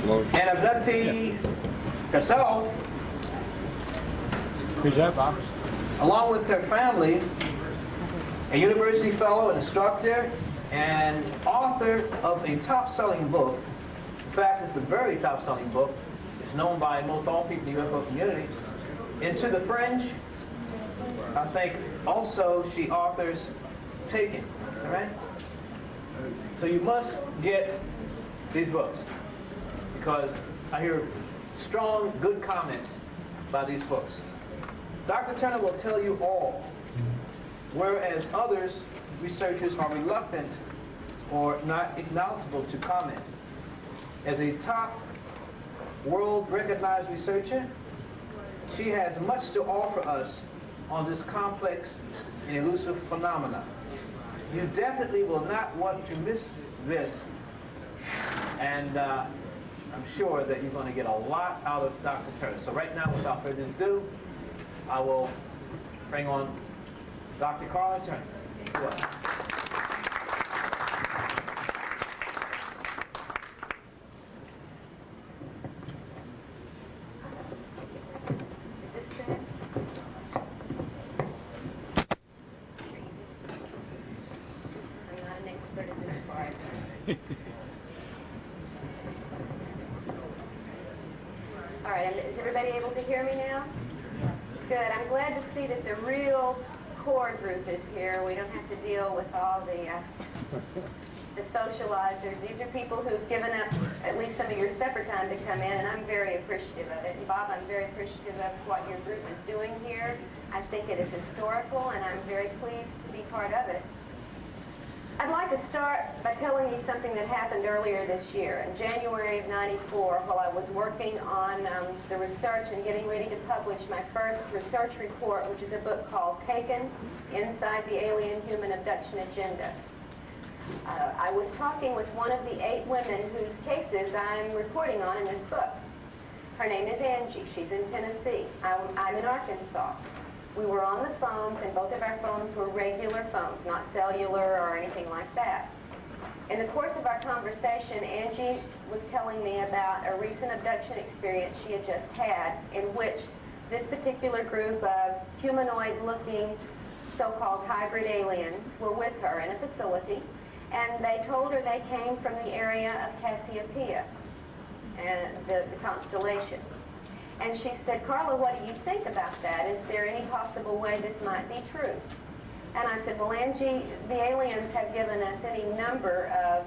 And abductee herself, along with her family, a university fellow, an instructor, and author of a top-selling book. In fact, it's a very top-selling book. It's known by most all people in the UFO community. Into the Fringe, I think also she authors Taken, all right? So you must get these books because I hear strong, good comments by these books. Dr. Turner will tell you all, whereas others, researchers, are reluctant or not acknowledgeable to comment. As a top world-recognized researcher, she has much to offer us on this complex and elusive phenomena. You definitely will not want to miss this, and I'm sure that you're going to get a lot out of Dr. Turner. So right now, without further ado, I will bring on Dr. Karla Turner. All right, is everybody able to hear me now? Good. I'm glad to see that the real core group is here. We don't have to deal with all the socializers. These are people who've given up at least some of your supper time to come in, and I'm very appreciative of it. And Bob, I'm very appreciative of what your group is doing here. I think it is historical, and I'm very pleased to be part of it. I'd like to start by telling you something that happened earlier this year. In January of '94, while I was working on the research and getting ready to publish my first research report, which is a book called Taken, Inside the Alien Human Abduction Agenda. I was talking with one of the 8 women whose cases I'm reporting on in this book. Her name is Angie. She's in Tennessee. I'm in Arkansas. We were on the phones, and both of our phones were regular phones, not cellular or anything like that. In the course of our conversation, Angie was telling me about a recent abduction experience she had just had, in which this particular group of humanoid-looking so-called hybrid aliens were with her in a facility, and they told her they came from the area of Cassiopeia, and the constellation. And she said, Karla, what do you think about that? Is there any possible way this might be true? And I said, well, Angie, the aliens have given us any number of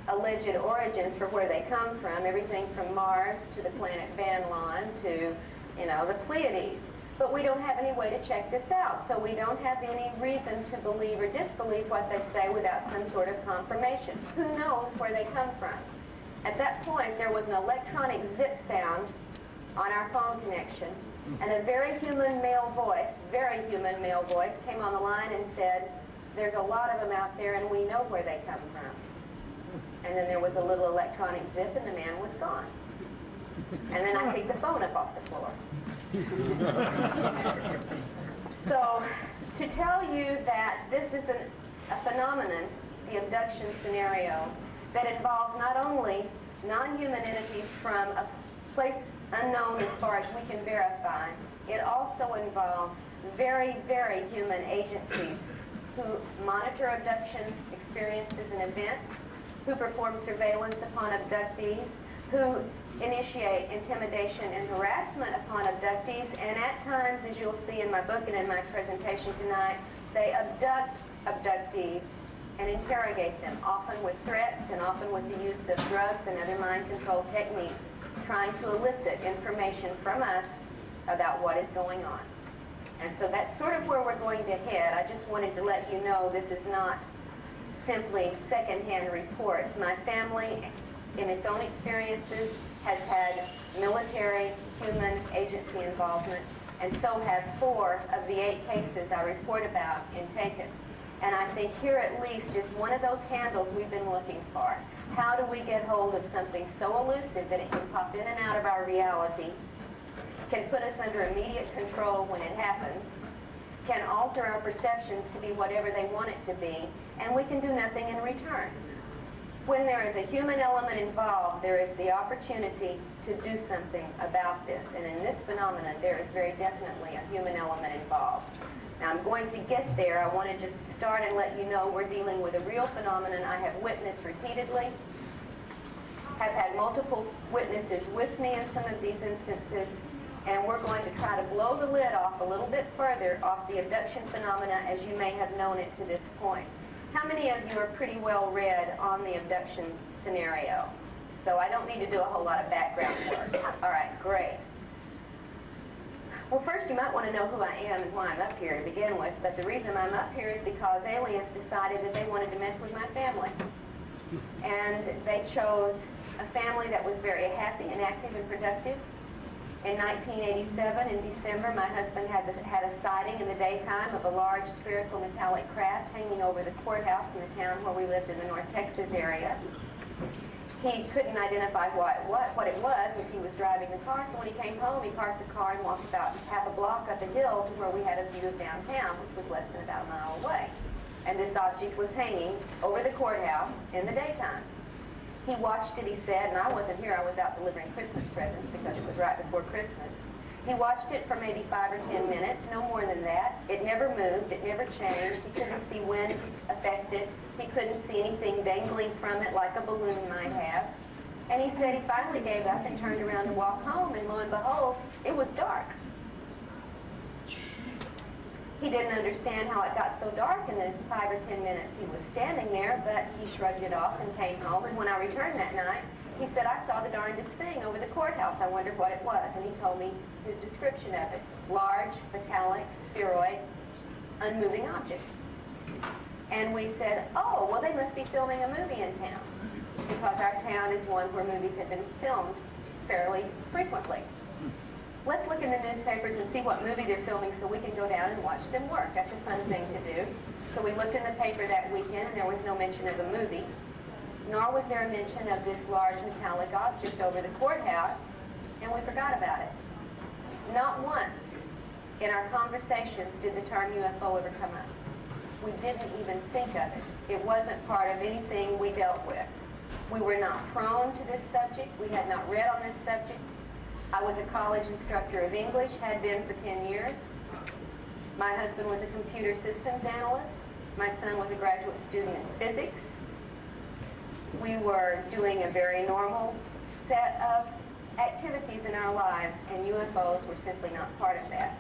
alleged origins for where they come from, everything from Mars to the planet Van Loan to, you know, the Pleiades. But we don't have any way to check this out, so we don't have any reason to believe or disbelieve what they say without some sort of confirmation. Who knows where they come from? At that point, there was an electronic zip sound on our phone connection, and a very human male voice came on the line and said, there's a lot of them out there and we know where they come from. And then there was a little electronic zip and the man was gone. And then I picked the phone up off the floor. So to tell you that this is a phenomenon, the abduction scenario, that involves not only non-human entities from a place unknown as far as we can verify, it also involves very, very human agencies who monitor abduction experiences and events, who perform surveillance upon abductees, who initiate intimidation and harassment upon abductees, and at times, as you'll see in my book and in my presentation tonight, they abduct abductees and interrogate them, often with threats and often with the use of drugs and other mind control techniques, trying to elicit information from us about what is going on. And so that's sort of where we're going to head. I just wanted to let you know this is not simply secondhand reports. My family, in its own experiences, has had military human agency involvement, and so have 4 of the 8 cases I report about in Taken. And I think here at least is one of those handles we've been looking for. How do we get hold of something so elusive that it can pop in and out of our reality, can put us under immediate control when it happens, can alter our perceptions to be whatever they want it to be, and we can do nothing in return? When there is a human element involved, there is the opportunity to do something about this. And in this phenomenon, there is very definitely a human element involved. Now, I'm going to get there. I wanted just to start and let you know we're dealing with a real phenomenon I have witnessed repeatedly, have had multiple witnesses with me in some of these instances, and we're going to try to blow the lid off a little bit further off the abduction phenomena as you may have known it to this point. How many of you are pretty well read on the abduction scenario? So I don't need to do a whole lot of background work. All right, great. Well, first you might want to know who I am and why I'm up here to begin with, but the reason I'm up here is because aliens decided that they wanted to mess with my family. And they chose a family that was very happy and active and productive. In 1987, in December, my husband had a sighting in the daytime of a large spherical metallic craft hanging over the courthouse in the town where we lived in the North Texas area. He couldn't identify what it was as he was driving the car, so when he came home, he parked the car and walked about half a block up a hill to where we had a view of downtown, which was less than about a mile away. And this object was hanging over the courthouse in the daytime. He watched it, he said, and I wasn't here, I was out delivering Christmas presents because it was right before Christmas. He watched it for maybe 5 or 10 minutes, no more than that. It never moved, it never changed. He couldn't see wind affect it. He couldn't see anything dangling from it like a balloon might have. And he said he finally gave up and turned around to walk home, and lo and behold, it was dark. He didn't understand how it got so dark in the 5 or 10 minutes he was standing there, but he shrugged it off and came home. And when I returned that night, he said, I saw the darndest thing over the courthouse. I wondered what it was. And he told me his description of it. Large, metallic, spheroid, unmoving object. And we said, oh, well, they must be filming a movie in town, because our town is one where movies have been filmed fairly frequently. Let's look in the newspapers and see what movie they're filming so we can go down and watch them work. That's a fun thing to do. So we looked in the paper that weekend, and there was no mention of a movie, nor was there a mention of this large metallic object over the courthouse, and we forgot about it. Not once in our conversations did the term UFO ever come up. We didn't even think of it. It wasn't part of anything we dealt with. We were not prone to this subject. We had not read on this subject. I was a college instructor of English, had been for 10 years. My husband was a computer systems analyst. My son was a graduate student in physics. We were doing a very normal set of activities in our lives, and UFOs were simply not part of that.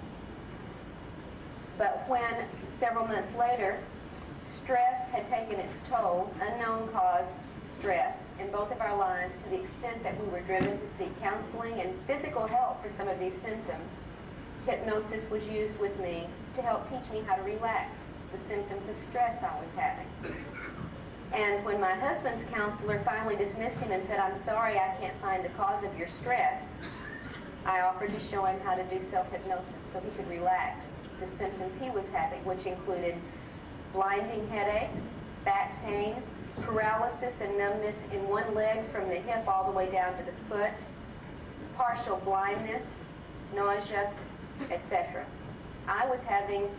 But when, several months later, stress had taken its toll, unknown caused stress, in both of our lives to the extent that we were driven to seek counseling and physical help for some of these symptoms, hypnosis was used with me to help teach me how to relax the symptoms of stress I was having. And when my husband's counselor finally dismissed him and said, I'm sorry, I can't find the cause of your stress, I offered to show him how to do self-hypnosis so he could relax the symptoms he was having, which included blinding headache, back pain, paralysis and numbness in one leg from the hip all the way down to the foot, partial blindness, nausea, etc. I was having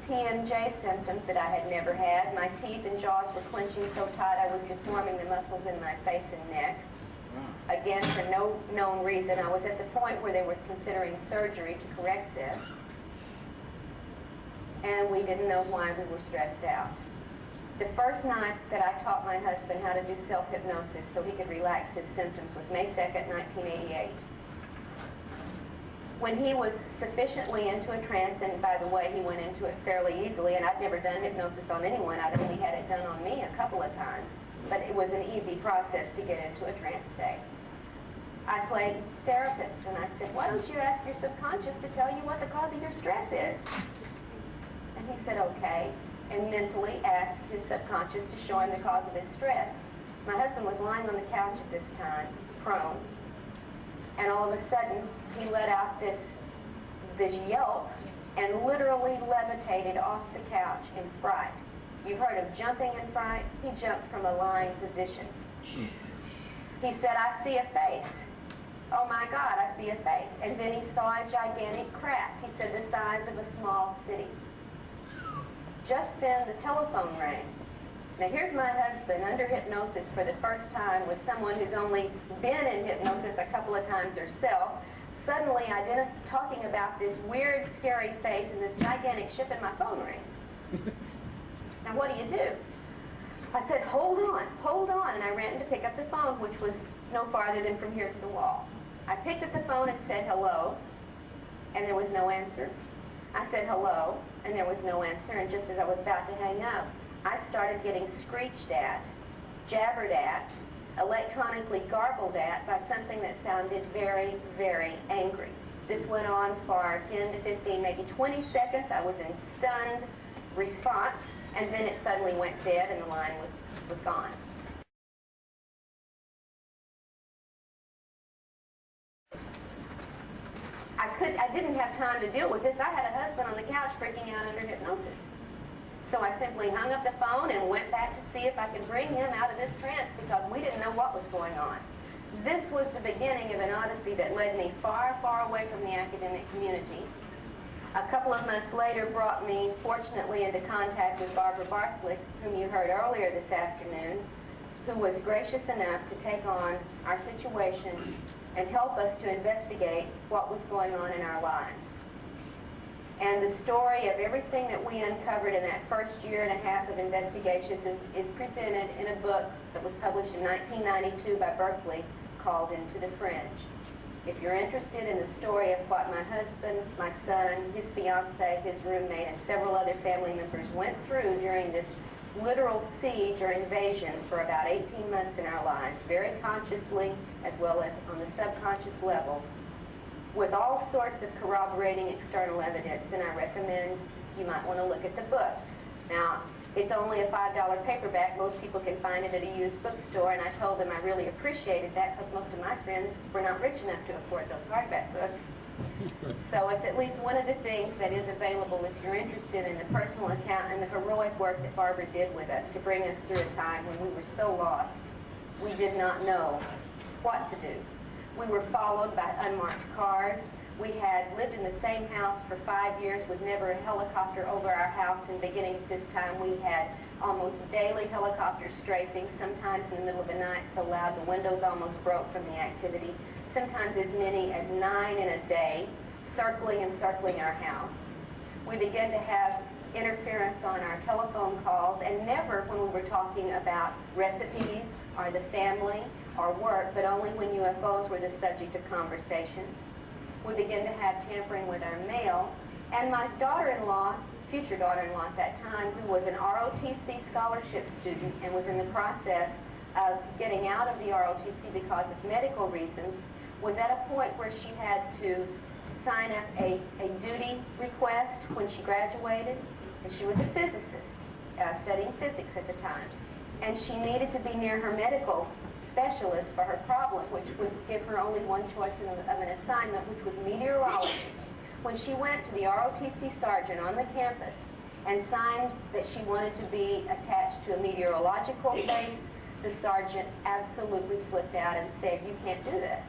TMJ symptoms that I had never had. My teeth and jaws were clenching so tight I was deforming the muscles in my face and neck. Again, for no known reason. I was at the point where they were considering surgery to correct this. And we didn't know why we were stressed out. The first night that I taught my husband how to do self-hypnosis so he could relax his symptoms was May 2nd, 1988. When he was sufficiently into a trance, and by the way, he went into it fairly easily, and I'd never done hypnosis on anyone. I'd only had it done on me a couple of times, but it was an easy process to get into a trance state. I played therapist, and I said, why don't you ask your subconscious to tell you what the cause of your stress is? And he said, okay, and mentally asked his subconscious to show him the cause of his stress. My husband was lying on the couch at this time, prone, and all of a sudden he let out this yelp and literally levitated off the couch in fright. You've heard of jumping in fright? He jumped from a lying position. He said, I see a face. Oh my God, I see a face. And then he saw a gigantic craft. He said the size of a small city. Just then the telephone rang. Now here's my husband under hypnosis for the first time with someone who's only been in hypnosis a couple of times herself, suddenly talking about this weird, scary face and this gigantic ship, and my phone rings. Now what do? I said, hold on, and I ran to pick up the phone, which was no farther than from here to the wall. I picked up the phone and said hello, and there was no answer. I said hello, and there was no answer, and just as I was about to hang up, I started getting screeched at, jabbered at, electronically garbled at by something that sounded very, very angry. This went on for 10 to 15, maybe 20 seconds. I was in stunned response, and then it suddenly went dead and the line was gone. I didn't have time to deal with this. I had a husband on the couch freaking out under hypnosis. So I simply hung up the phone and went back to see if I could bring him out of this trance because we didn't know what was going on. This was the beginning of an odyssey that led me far, far away from the academic community. A couple of months later brought me, fortunately, into contact with Barbara Barthlick, whom you heard earlier this afternoon, who was gracious enough to take on our situation and help us to investigate what was going on in our lives. And the story of everything that we uncovered in that first year and a half of investigations is presented in a book that was published in 1992 by Berkeley called Into the Fringe. If you're interested in the story of what my husband, my son, his fiancée, his roommate, and several other family members went through during this literal siege or invasion for about 18 months in our lives, very consciously as well as on the subconscious level, with all sorts of corroborating external evidence, then I recommend you might want to look at the book. Now, it's only a $5 paperback. Most people can find it at a used bookstore, and I told them I really appreciated that because most of my friends were not rich enough to afford those hardback books. So it's at least one of the things that is available if you're interested in the personal account and the heroic work that Barbara did with us to bring us through a time when we were so lost, we did not know what to do. We were followed by unmarked cars. We had lived in the same house for 5 years with never a helicopter over our house, and beginning at this time we had almost daily helicopter strafing, sometimes in the middle of the night so loud the windows almost broke from the activity, sometimes as many as 9 in a day, circling and circling our house. We began to have interference on our telephone calls, and never when we were talking about recipes or the family or work, but only when UFOs were the subject of conversations. We began to have tampering with our mail, and my daughter-in-law, future daughter-in-law at that time, who was an ROTC scholarship student and was in the process of getting out of the ROTC because of medical reasons, was at a point where she had to sign up a duty request when she graduated, and she was a physicist, studying physics at the time, and she needed to be near her medical specialist for her problem, which would give her only one choice of an assignment, which was meteorology. When she went to the ROTC sergeant on the campus and signed that she wanted to be attached to a meteorological base, the sergeant absolutely flipped out and said, "You can't do this.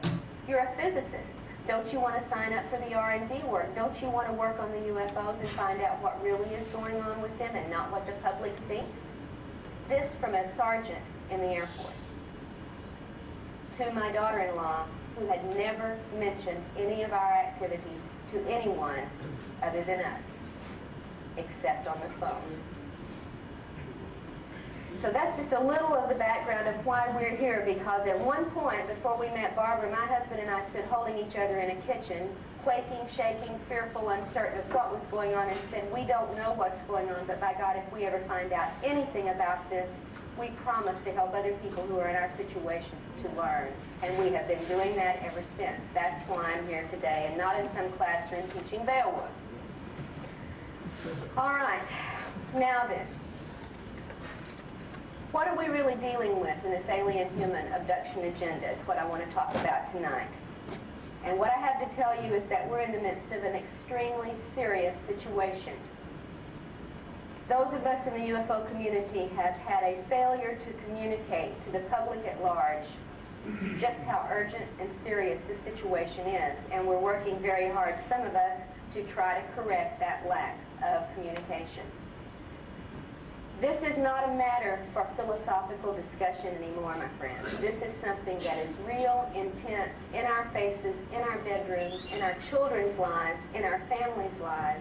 You're a physicist. Don't you want to sign up for the R&D work? Don't you want to work on the UFOs and find out what really is going on with them and not what the public thinks?" This from a sergeant in the Air Force to my daughter-in-law, who had never mentioned any of our activity to anyone other than us, except on the phone. So that's just a little of the background of why we're here, because at one point, before we met Barbara, my husband and I stood holding each other in a kitchen, quaking, shaking, fearful, uncertain of what was going on, and said, "We don't know what's going on, but by God, if we ever find out anything about this, we promise to help other people who are in our situations to learn." And we have been doing that ever since. That's why I'm here today, and not in some classroom teaching Beowulf. All right, now then. What are we really dealing with in this alien-human abduction agenda is what I want to talk about tonight. And what I have to tell you is that we're in the midst of an extremely serious situation. Those of us in the UFO community have had a failure to communicate to the public at large just how urgent and serious the situation is, and we're working very hard, some of us, to try to correct that lack of communication. This is not a matter for philosophical discussion anymore, my friends. This is something that is real, intense, in our faces, in our bedrooms, in our children's lives, in our families' lives.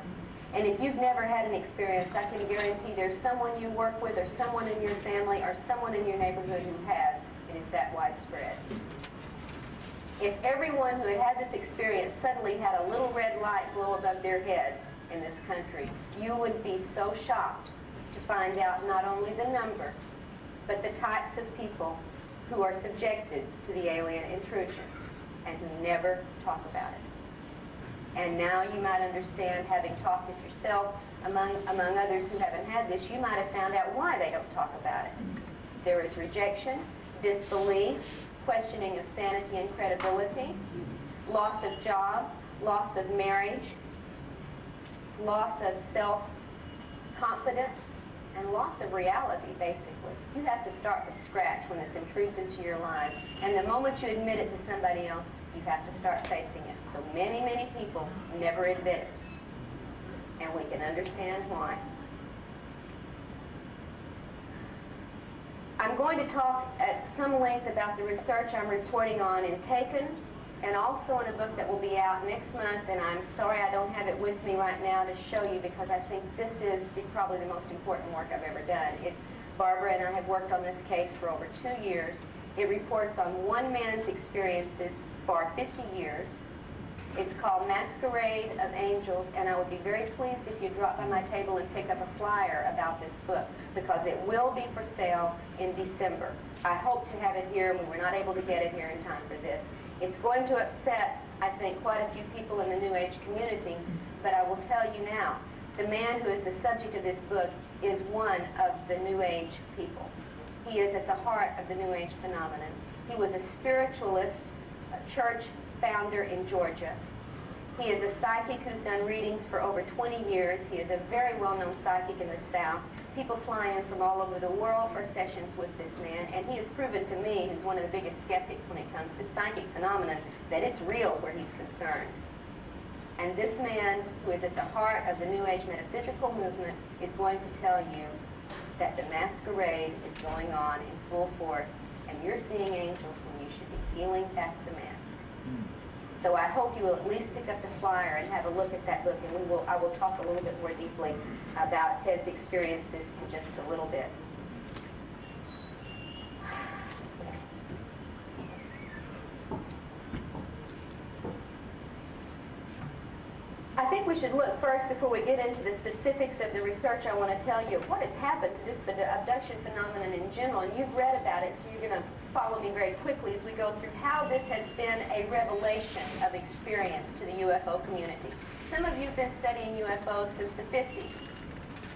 And if you've never had an experience, I can guarantee there's someone you work with or someone in your family or someone in your neighborhood who has. It is that widespread. If everyone who had had this experience suddenly had a little red light glow above their heads in this country, you would be so shocked to find out not only the number, but the types of people who are subjected to the alien intrusions and who never talk about it. And now you might understand, having talked it yourself, among others who haven't had this, you might have found out why they don't talk about it. There is rejection, disbelief, questioning of sanity and credibility, loss of jobs, loss of marriage, loss of self-confidence, and loss of reality, basically. You have to start from scratch when this intrudes into your lives. And the moment you admit it to somebody else, you have to start facing it. So many, many people never admit it. And we can understand why. I'm going to talk at some length about the research I'm reporting on in Taken, and also in a book that will be out next month, and I'm sorry I don't have it with me right now to show you because I think this is probably the most important work I've ever done. Barbara and I have worked on this case for over 2 years. It reports on one man's experiences for 50 years. It's called Masquerade of Angels, and I would be very pleased if you drop by my table and pick up a flyer about this book, because it will be for sale in December. I hope to have it here, and we were not able to get it here in time for this. It's going to upset, I think, quite a few people in the New Age community, but I will tell you now, the man who is the subject of this book is one of the New Age people. He is at the heart of the New Age phenomenon. He was a spiritualist, a church founder in Georgia. He is a psychic who's done readings for over 20 years. He is a very well-known psychic in the South. People fly in from all over the world for sessions with this man, and he has proven to me, who's one of the biggest skeptics when it comes to psychic phenomena, that it's real where he's concerned. And this man, who is at the heart of the New Age metaphysical movement, is going to tell you that the masquerade is going on in full force, and you're seeing angels when you should be peeling back the mask. So I hope you will at least pick up the flyer and have a look at that book, and I will talk a little bit more deeply about Ted's experiences in just a little bit. I think we should look first, before we get into the specifics of the research I want to tell you, what has happened to this abduction phenomenon in general. And you've read about it, so you're going to follow me very quickly as we go through how this has been a revelation of experience to the UFO community. Some of you have been studying UFOs since the 50s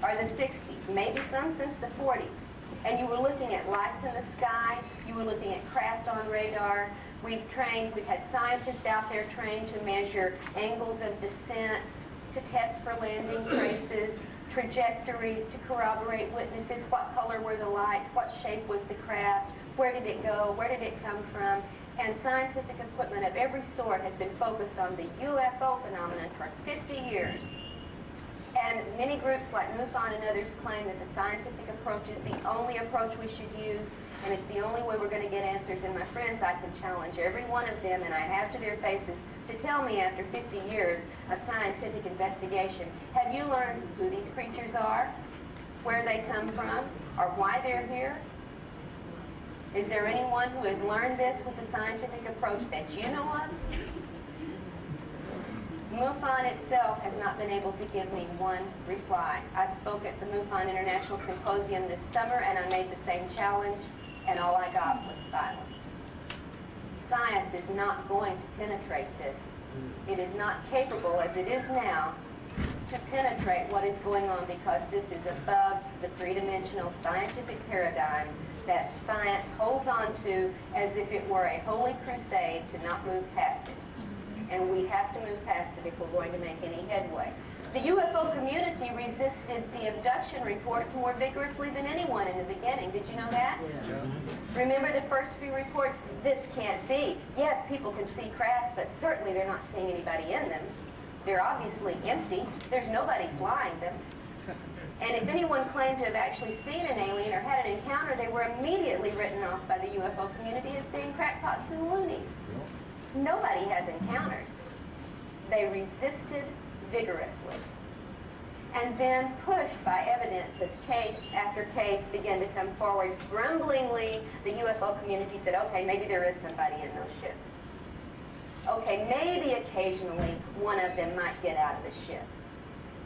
or the 60s, maybe some since the 40s. And you were looking at lights in the sky, you were looking at craft on radar. We've had scientists out there trained to measure angles of descent, to test for landing traces, trajectories, to corroborate witnesses, what color were the lights, what shape was the craft, where did it go, where did it come from. And scientific equipment of every sort has been focused on the UFO phenomenon for 50 years. And many groups like MUFON and others claim that the scientific approach is the only approach we should use, and it's the only way we're going to get answers. And my friends, I can challenge every one of them, and I have to their faces, to tell me after 50 years of scientific investigation, have you learned who these creatures are, where they come from, or why they're here? Is there anyone who has learned this with the scientific approach that you know of? MUFON itself has not been able to give me one reply. I spoke at the MUFON International Symposium this summer, and I made the same challenge, and all I got was silence. Science is not going to penetrate this. It is not capable, as it is now, to penetrate what is going on, because this is above the three-dimensional scientific paradigm that science holds on to as if it were a holy crusade to not move past it. And we have to move past it if we're going to make any headway. The UFO community resisted the abduction reports more vigorously than anyone in the beginning. Did you know that? Yeah. Remember the first few reports? This can't be. Yes, people can see craft, but certainly they're not seeing anybody in them. They're obviously empty. There's nobody flying them. And if anyone claimed to have actually seen an alien or had an encounter, they were immediately written off by the UFO community as being crackpots and loonies. Nobody has encounters. They resisted vigorously. And then, pushed by evidence as case after case began to come forward, grumblingly, the UFO community said, okay, maybe there is somebody in those ships. Okay, maybe occasionally one of them might get out of the ship.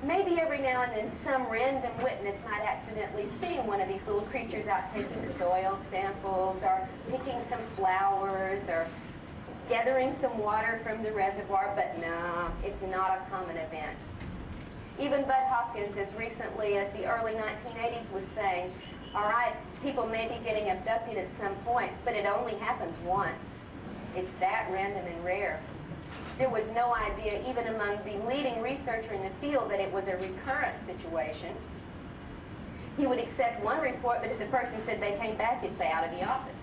Maybe every now and then some random witness might accidentally see one of these little creatures out taking soil samples or picking some flowers or gathering some water from the reservoir, but no, it's not a common event. Even Bud Hopkins, as recently as the early 1980s, was saying, all right, people may be getting abducted at some point, but it only happens once. It's that random and rare. There was no idea, even among the leading researcher in the field, that it was a recurrent situation. He would accept one report, but if the person said they came back, he'd say out of the office.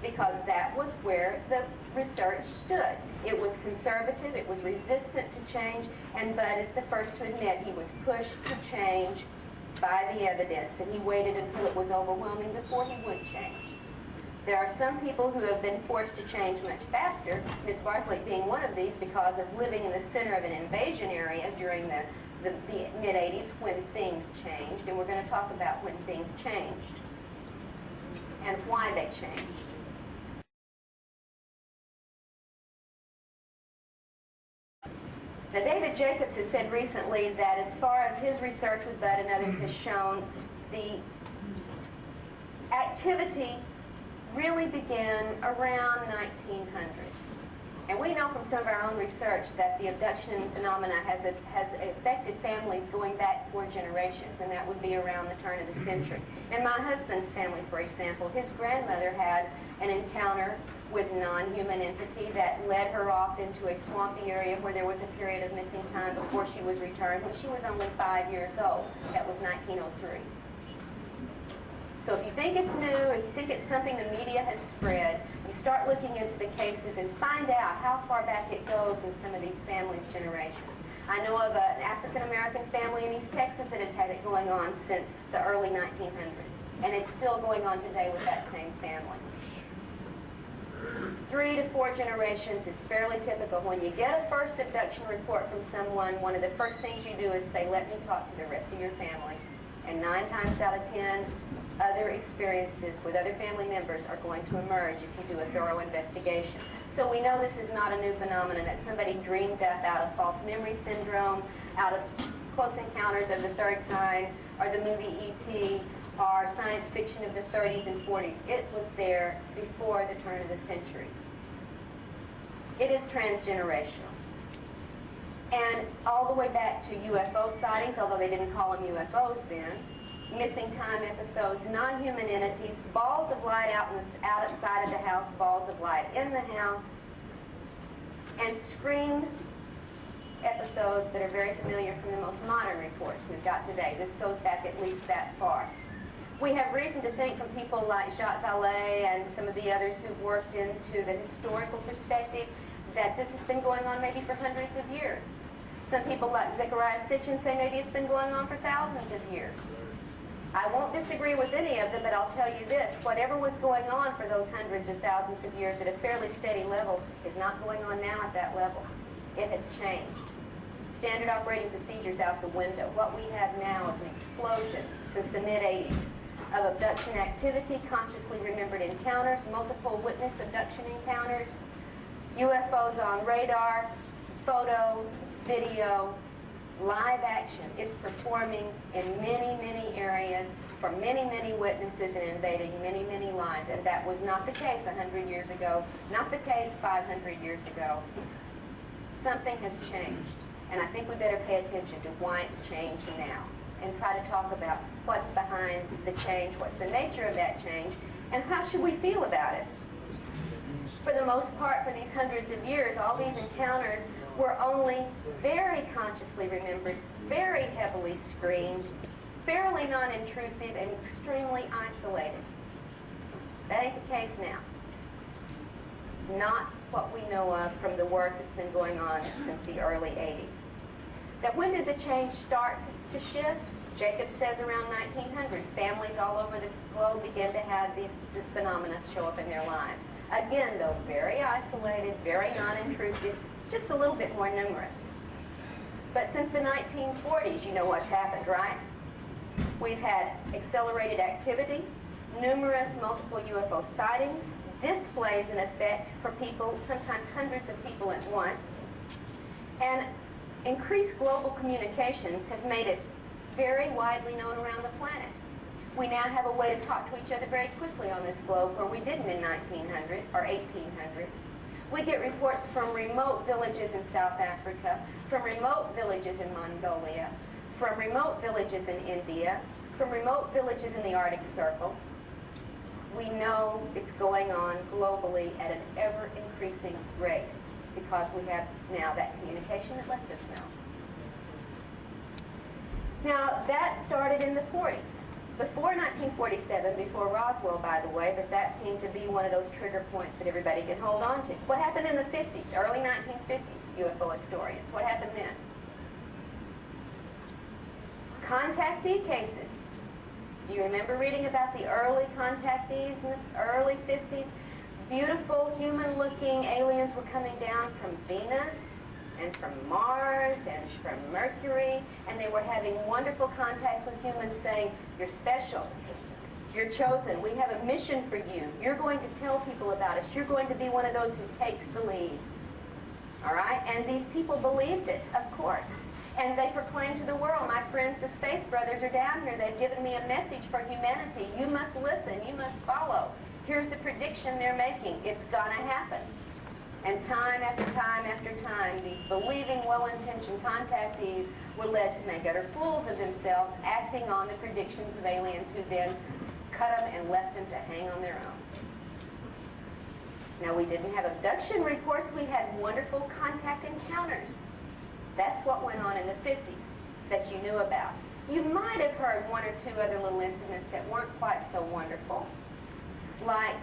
Because that was where the research stood. It was conservative, it was resistant to change, and Bud is the first to admit he was pushed to change by the evidence, and he waited until it was overwhelming before he would change. There are some people who have been forced to change much faster, Ms. Bartlett being one of these, because of living in the center of an invasion area during the mid-'80s when things changed, and we're going to talk about when things changed and why they changed. Now, David Jacobs has said recently that as far as his research with Bud and others has shown, the activity really began around 1900. And we know from some of our own research that the abduction phenomena has affected families going back 4 generations, and that would be around the turn of the century. In my husband's family, for example, his grandmother had an encounter with a non-human entity that led her off into a swampy area where there was a period of missing time before she was returned when she was only 5 years old. That was 1903. So if you think it's new, if you think it's something the media has spread, you start looking into the cases and find out how far back it goes in some of these families' generations. I know of an African-American family in East Texas that has had it going on since the early 1900s, and it's still going on today with that same family. 3 to 4 generations is fairly typical. When you get a first abduction report from someone, one of the first things you do is say, let me talk to the rest of your family. And 9 times out of 10, other experiences with other family members are going to emerge if you do a thorough investigation. So we know this is not a new phenomenon that somebody dreamed up out of false memory syndrome, out of Close Encounters of the Third Kind, or the movie E.T., or science fiction of the 30s and 40s. It was there before the turn of the century. It is transgenerational. And all the way back to UFO sightings, although they didn't call them UFOs then, missing time episodes, non-human entities, balls of light outside of the house, balls of light in the house, and screen episodes that are very familiar from the most modern reports we've got today. This goes back at least that far. We have reason to think from people like Jacques Vallée and some of the others who've worked into the historical perspective that this has been going on maybe for hundreds of years. Some people like Zechariah Sitchin say maybe it's been going on for thousands of years. I won't disagree with any of them, but I'll tell you this, whatever was going on for those hundreds of thousands of years at a fairly steady level is not going on now at that level. It has changed. Standard operating procedures out the window. What we have now is an explosion since the mid-'80s of abduction activity, consciously remembered encounters, multiple witness abduction encounters, UFOs on radar, photo, video, live action. It's performing in many, many areas for many, many witnesses and invading many, many lives. And that was not the case 100 years ago, not the case 500 years ago. Something has changed. And I think we better pay attention to why it's changed now and try to talk about what's behind the change, what's the nature of that change, and how should we feel about it. For the most part, for these hundreds of years, all these encounters were only very consciously remembered, very heavily screened, fairly non-intrusive, and extremely isolated. That ain't the case now. Not what we know of from the work that's been going on since the early 80s. Now, when did the change start to shift? Jacob says around 1900, families all over the globe begin to have this phenomenon show up in their lives. Again, though, very isolated, very non-intrusive, just a little bit more numerous. But since the 1940s, you know what's happened, right? We've had accelerated activity, numerous multiple UFO sightings, displays in effect for people, sometimes hundreds of people at once, and increased global communications has made it very widely known around the planet. We now have a way to talk to each other very quickly on this globe where we didn't in 1900 or 1800. We get reports from remote villages in South Africa, from remote villages in Mongolia, from remote villages in India, from remote villages in the Arctic Circle. We know it's going on globally at an ever-increasing rate because we have now that communication that lets us know. Now, that started in the 40s. Before 1947, before Roswell, by the way, but that seemed to be one of those trigger points that everybody can hold on to. What happened in the 50s, early 1950s, UFO historians? What happened then? Contactee cases. Do you remember reading about the early contactees in the early 50s? Beautiful, human-looking aliens were coming down from Venus and from Mars and from Mercury, and they were having wonderful contacts with humans saying, you're special, you're chosen, we have a mission for you, you're going to tell people about us, you're going to be one of those who takes the lead. All right? And these people believed it, of course. And they proclaimed to the world, my friends, the Space Brothers are down here, they've given me a message for humanity, you must listen, you must follow. Here's the prediction they're making, it's gonna happen. And time after time after time, these believing, well-intentioned contactees were led to make utter fools of themselves, acting on the predictions of aliens who then cut them and left them to hang on their own. Now, we didn't have abduction reports, we had wonderful contact encounters. That's what went on in the 50s that you knew about. You might have heard one or two other little incidents that weren't quite so wonderful, like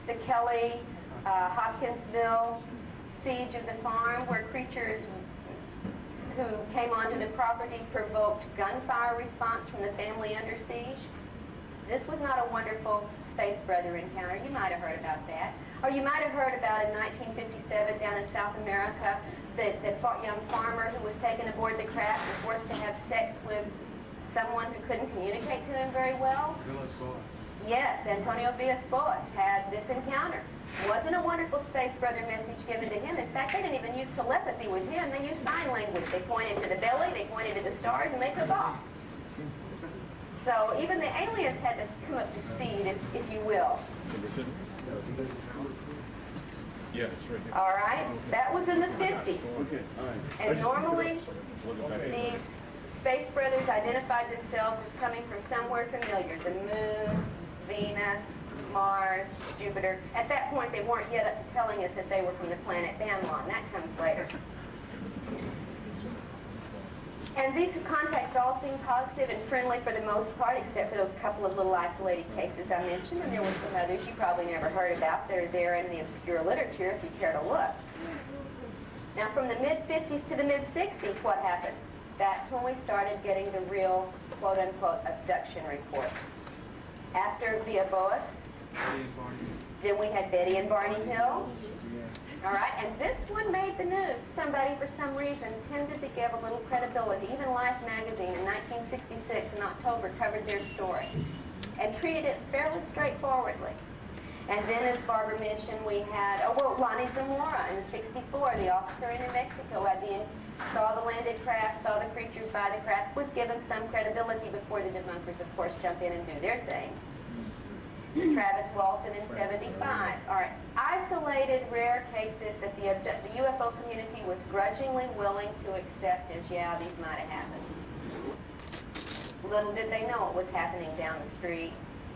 the Kelly Hopkinsville siege of the farm, where creatures who came onto the property provoked gunfire response from the family under siege. This was not a wonderful Space Brother encounter. You might have heard about that. Or you might have heard about in 1957 down in South America, the young farmer who was taken aboard the craft and forced to have sex with someone who couldn't communicate to him very well. Yes, Antonio Villas-Boas had this encounter. Wasn't a wonderful Space Brother message given to him. In fact, they didn't even use telepathy with him. They used sign language. They pointed to the belly, they pointed to the stars, and they took off. So even the aliens had to come up to speed, if you will. Yeah, it's right here. All right? That was in the 50s. Okay, all right. And normally, these Space Brothers identified themselves as coming from somewhere familiar. The Moon, Venus, Mars, Jupiter. At that point, they weren't yet up to telling us that they were from the planet Banlon. That comes later. And these contacts all seem positive and friendly for the most part, except for those couple of little isolated cases I mentioned, and there were some others you probably never heard about that are there in the obscure literature if you care to look. Now, from the mid-50s to the mid-60s, what happened? That's when we started getting the real, quote-unquote, abduction reports. After Villas-Boas, then we had Betty and Barney Hill. All right, and this one made the news. Somebody, for some reason, tended to give a little credibility. Even Life magazine in 1966 in October covered their story and treated it fairly straightforwardly. And then, as Barbara mentioned, we had, Lonnie Zamora in '64, the officer in New Mexico, saw the landed craft, saw the creatures by the craft, was given some credibility before the debunkers, of course, jump in and do their thing. Travis Walton in '75. All right, isolated, rare cases that the UFO community was grudgingly willing to accept as, yeah, these might have happened. Little did they know it was happening down the street,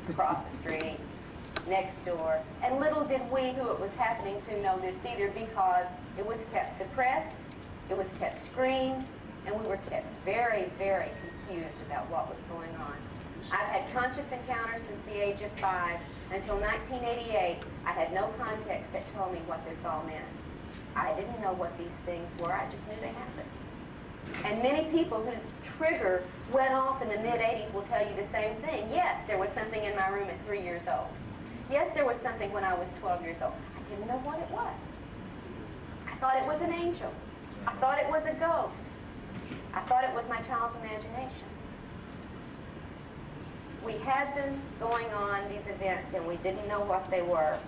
across the street, next door, and little did we who it was happening to know this either, because it was kept suppressed, it was kept screened, and we were kept very, very confused about what was going on. I've had conscious encounters since the age of 5. Until 1988, I had no context that told me what this all meant. I didn't know what these things were. I just knew they happened. And many people whose trigger went off in the mid-'80s will tell you the same thing. Yes, there was something in my room at 3 years old. Yes, there was something when I was 12 years old. I didn't know what it was. I thought it was an angel. I thought it was a ghost. I thought it was my child's imagination. We had them going on, these events, and we didn't know what they were.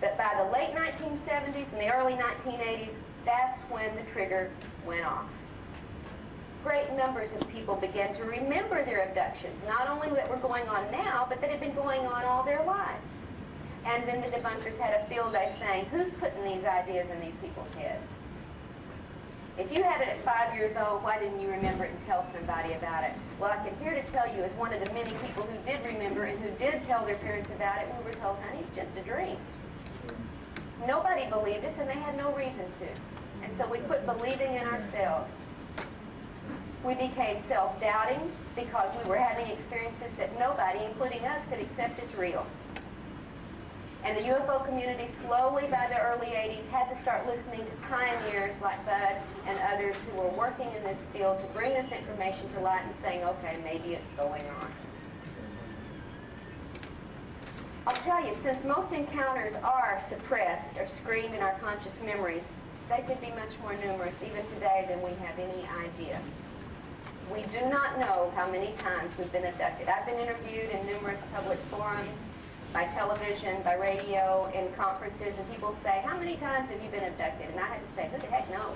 But by the late 1970s and the early 1980s, that's when the trigger went off. Great numbers of people began to remember their abductions, not only that were going on now, but that had been going on all their lives. And then the debunkers had a field day saying, who's putting these ideas in these people's heads? If you had it at 5 years old, why didn't you remember it and tell somebody about it? Well, I can here to tell you, as one of the many people who did remember and who did tell their parents about it, we were told, honey, it's just a dream. Nobody believed us, and they had no reason to. And so we quit believing in ourselves. We became self-doubting because we were having experiences that nobody, including us, could accept as real. And the UFO community slowly, by the early 80s, had to start listening to pioneers like Bud and others who were working in this field to bring this information to light and saying, okay, maybe it's going on. I'll tell you, since most encounters are suppressed or screened in our conscious memories, they could be much more numerous even today than we have any idea. We do not know how many times we've been abducted. I've been interviewed in numerous public forums, by television, by radio, in conferences, and people say, how many times have you been abducted? And I had to say, who the heck knows?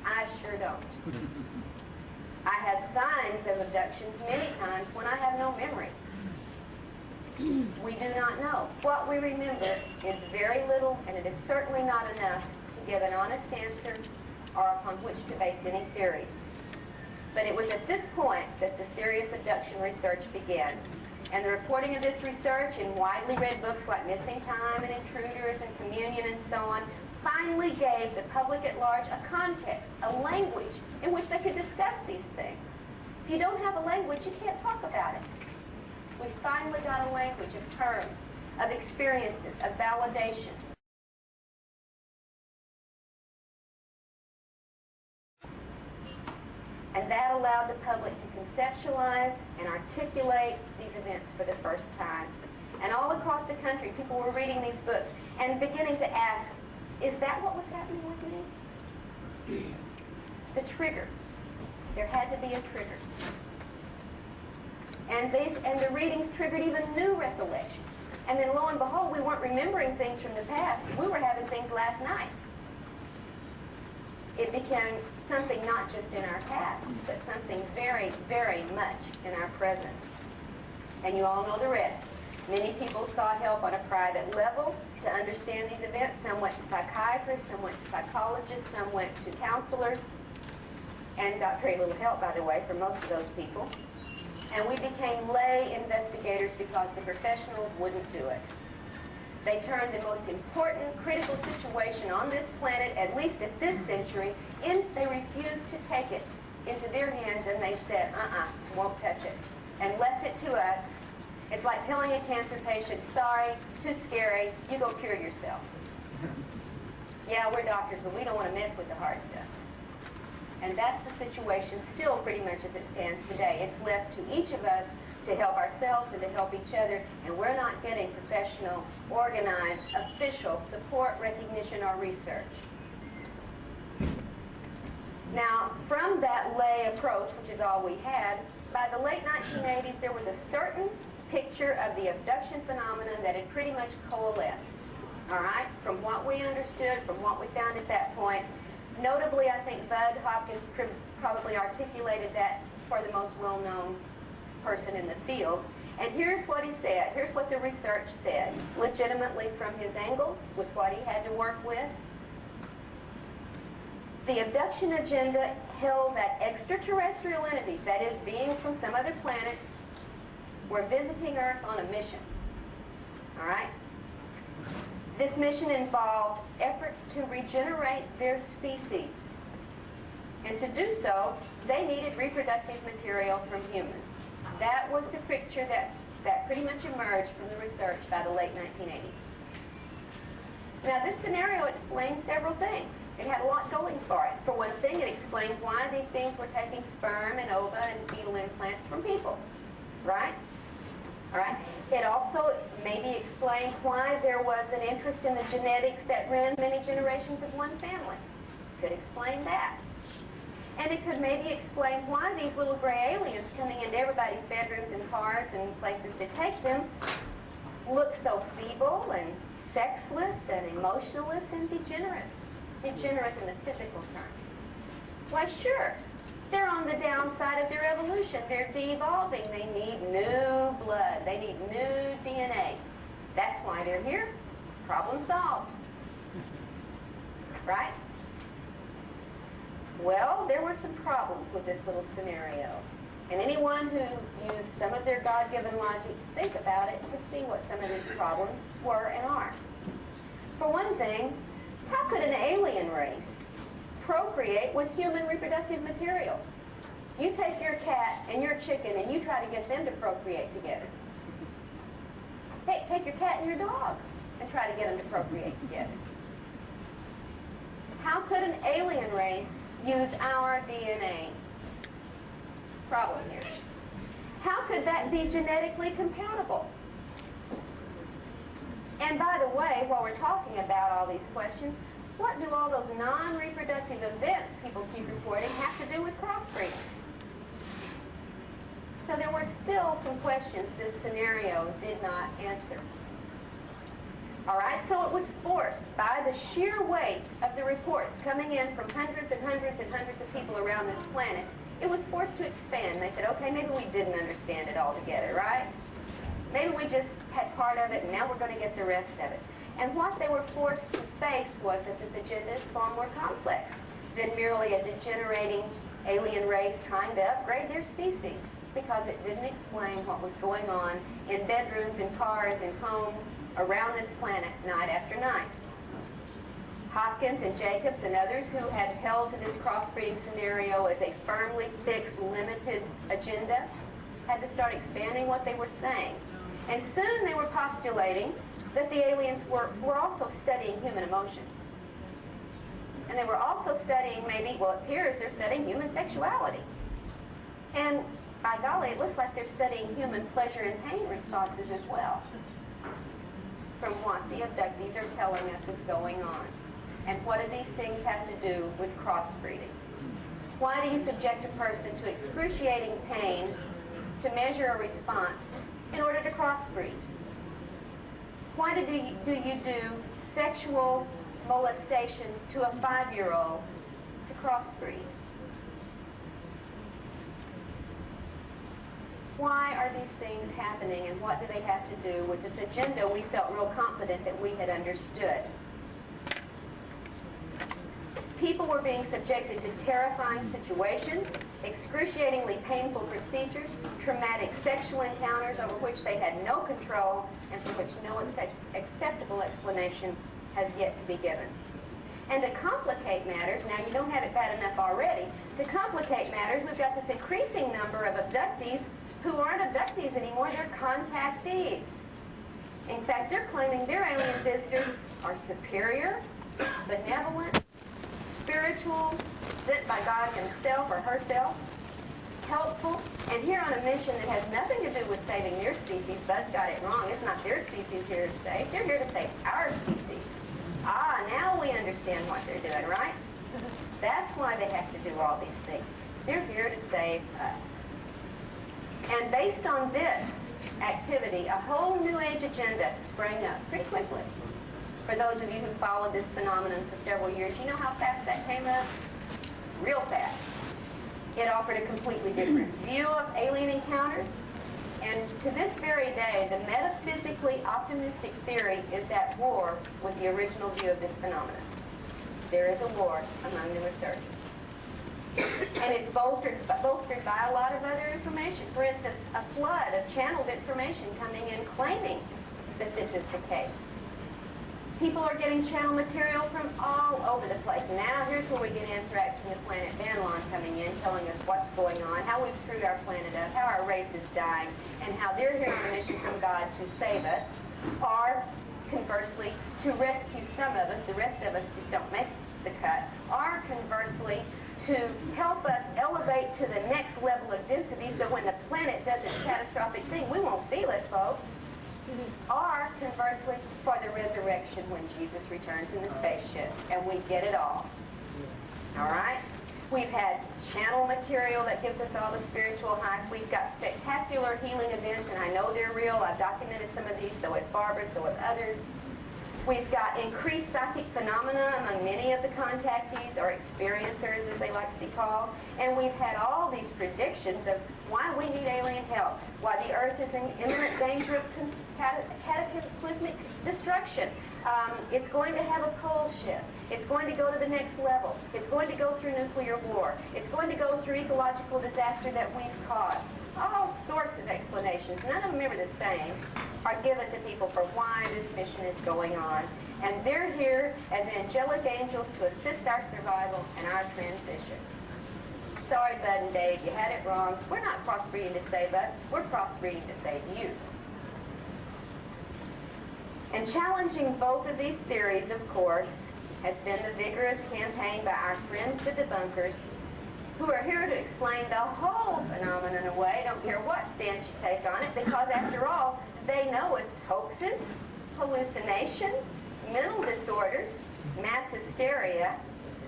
I sure don't. I have signs of abductions many times when I have no memory. We do not know. What we remember is very little, and it is certainly not enough to give an honest answer or upon which to base any theories. But it was at this point that the serious abduction research began. And the reporting of this research in widely read books like Missing Time and Intruders and Communion and so on finally gave the public at large a context, a language in which they could discuss these things. If you don't have a language, you can't talk about it. We finally got a language of terms, of experiences, of validation. And that allowed the public to conceptualize and articulate these events for the first time. And all across the country, people were reading these books and beginning to ask, is that what was happening with me? The trigger. There had to be a trigger. And the readings triggered even new recollections. And then lo and behold, we weren't remembering things from the past. We were having things last night. It became something not just in our past, but something very, very much in our present. And you all know the rest. Many people sought help on a private level to understand these events. Some went to psychiatrists, some went to psychologists, some went to counselors, and got very little help, by the way, for most of those people. And we became lay investigators because the professionals wouldn't do it. They turned the most important, critical situation on this planet, at least at this century, they refused to take it into their hands, and they said, won't touch it, and left it to us. It's like telling a cancer patient, sorry, too scary, you go cure yourself. Yeah, we're doctors, but we don't want to mess with the hard stuff. And that's the situation still pretty much as it stands today. It's left to each of us to help ourselves and to help each other, and we're not getting professional, organized, official support, recognition, or research. Now, from that lay approach, which is all we had, by the late 1980s, there was a certain picture of the abduction phenomenon that had pretty much coalesced, all right, from what we understood, from what we found at that point. Notably, I think Bud Hopkins probably articulated that for the most well-known person in the field. And here's what he said. Here's what the research said, legitimately from his angle, with what he had to work with. The abduction agenda held that extraterrestrial entities, that is, beings from some other planet, were visiting Earth on a mission. All right? This mission involved efforts to regenerate their species. And to do so, they needed reproductive material from humans. That was the picture that pretty much emerged from the research by the late 1980s. Now, this scenario explains several things. It had a lot going for it. For one thing, it explains why these beings were taking sperm and ova and fetal implants from people, right? All right. It also maybe explained why there was an interest in the genetics that ran many generations of one family. Could explain that. And it could maybe explain why these little gray aliens coming into everybody's bedrooms and cars and places to take them look so feeble and sexless and emotionless and degenerate. Degenerate in the physical term. Why, sure. They're on the downside of their evolution. They're de-evolving. They need new blood. They need new DNA. That's why they're here. Problem solved. Right? Well, there were some problems with this little scenario. And anyone who used some of their God-given logic to think about it could see what some of these problems were and are. For one thing, how could an alien race procreate with human reproductive material? You take your cat and your chicken and you try to get them to procreate together. Hey, take your cat and your dog and try to get them to procreate together. How could an alien race use our DNA? Problem here. How could that be genetically compatible? And by the way, while we're talking about all these questions, what do all those non-reproductive events people keep reporting have to do with crossbreeding? So there were still some questions this scenario did not answer. All right, so it was forced by the sheer weight of the reports coming in from hundreds and hundreds and hundreds of people around this planet. It was forced to expand. They said, okay, maybe we didn't understand it altogether, right? Maybe we just had part of it and now we're going to get the rest of it. And what they were forced to face was that this agenda is far more complex than merely a degenerating alien race trying to upgrade their species, because it didn't explain what was going on in bedrooms, in cars, in homes around this planet night after night. Hopkins and Jacobs and others who had held to this crossbreeding scenario as a firmly fixed, limited agenda had to start expanding what they were saying. And soon they were postulating that the aliens were also studying human emotions. And they were also studying maybe, well, it appears they're studying human sexuality. And by golly, it looks like they're studying human pleasure and pain responses as well, from what the abductees are telling us is going on. And what do these things have to do with crossbreeding? Why do you subject a person to excruciating pain to measure a response in order to crossbreed? Why do you do sexual molestations to a 5-year-old to crossbreed? Why are these things happening, and what do they have to do with this agenda we felt real confident that we had understood? People were being subjected to terrifying situations, excruciatingly painful procedures, traumatic sexual encounters over which they had no control and for which no acceptable explanation has yet to be given. And to complicate matters, now you don't have it bad enough already, to complicate matters, we've got this increasing number of abductees who aren't abductees anymore, they're contactees. In fact, they're claiming their alien visitors are superior, benevolent, spiritual, sent by God himself or herself, helpful, and here on a mission that has nothing to do with saving their species. Buzz got it wrong. It's not their species here to save. They're here to save our species. Ah, now we understand what they're doing, right? That's why they have to do all these things. They're here to save us. And based on this activity, a whole new age agenda sprang up pretty quickly. For those of you who followed this phenomenon for several years, you know how fast that came up? Real fast. It offered a completely different view of alien encounters. And to this very day, the metaphysically optimistic theory is at war with the original view of this phenomenon. There is a war among the researchers. And it's bolstered by a lot of other information. For instance, a flood of channeled information coming in claiming that this is the case. People are getting channel material from all over the place. Now here's where we get anthrax from the planet Banlon coming in, telling us what's going on, how we've screwed our planet up, how our race is dying, and how they're here on a mission from God to save us, or conversely, to rescue some of us, the rest of us just don't make the cut, or conversely, to help us elevate to the next level of density so when the planet does its catastrophic thing, we won't feel it, folks. Or, conversely, for the resurrection when Jesus returns in the spaceship, and we get it all. All right? We've had channel material that gives us all the spiritual hype. We've got spectacular healing events, and I know they're real. I've documented some of these, so has Barbara, so have others. We've got increased psychic phenomena among many of the contactees, or experiencers as they like to be called. And we've had all these predictions of why we need alien help, why the Earth is in imminent danger of cataclysmic destruction. It's going to have a pole shift. It's going to go to the next level. It's going to go through nuclear war. It's going to go through ecological disaster that we've caused. All sorts of explanations, none of them ever the same, are given to people for why this mission is going on. And they're here as angelic angels to assist our survival and our transition. Sorry, Bud and Dave, you had it wrong. We're not crossbreeding to save us. We're crossbreeding to save you. And challenging both of these theories, of course, has been the vigorous campaign by our friends, the debunkers, who are here to explain the whole phenomenon away. Don't care what stance you take on it, because after all, they know it's hoaxes, hallucinations, mental disorders, mass hysteria,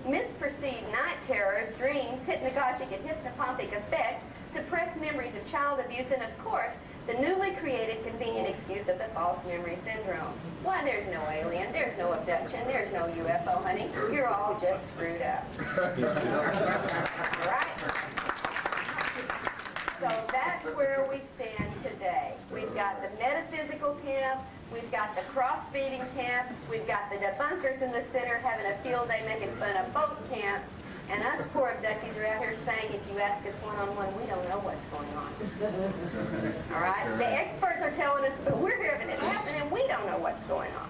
misperceived night terrors, dreams, hypnagogic and hypnopompic effects, suppressed memories of child abuse, and of course, the newly created convenient excuse of the false memory syndrome. Why, there's no alien, there's no abduction, there's no UFO, honey. You're all just screwed up. Right? So that's where we stand today. We've got the metaphysical camp, we've got the cross-feeding camp, we've got the debunkers in the center having a field day making fun of both camps, and us poor abductees are out here saying, if you ask us one-on-one, we don't know what's going on. All right? The experts are telling us, but we're having it happen, and we don't know what's going on.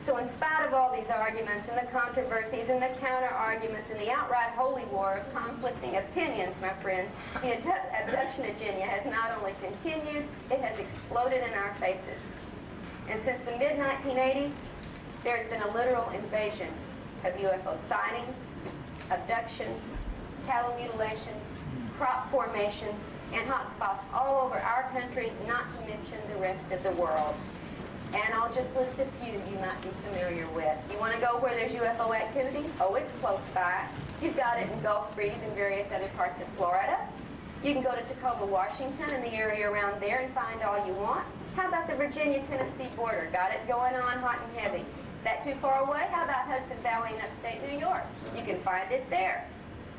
So in spite of all these arguments and the controversies and the counter-arguments and the outright holy war of conflicting opinions, my friends, the abduction agenda has not only continued, it has exploded in our faces. And since the mid-1980s, there's been a literal invasion of UFO sightings, abductions, cattle mutilations, crop formations, and hotspots all over our country, not to mention the rest of the world. And I'll just list a few you might be familiar with. You want to go where there's UFO activity? Oh, it's close by. You've got it in Gulf Breeze and various other parts of Florida. You can go to Tacoma, Washington, and the area around there and find all you want. How about the Virginia-Tennessee border? Got it going on hot and heavy. Is that too far away? How about Hudson Valley and upstate New York? You can find it there.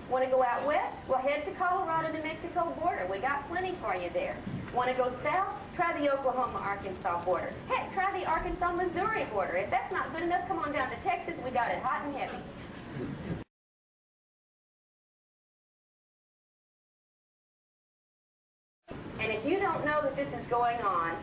Want to go out west? Well, head to Colorado-New Mexico border. We got plenty for you there. Want to go south? Try the Oklahoma-Arkansas border. Heck, try the Arkansas-Missouri border. If that's not good enough, come on down to Texas. We got it hot and heavy. And if you don't know that this is going on,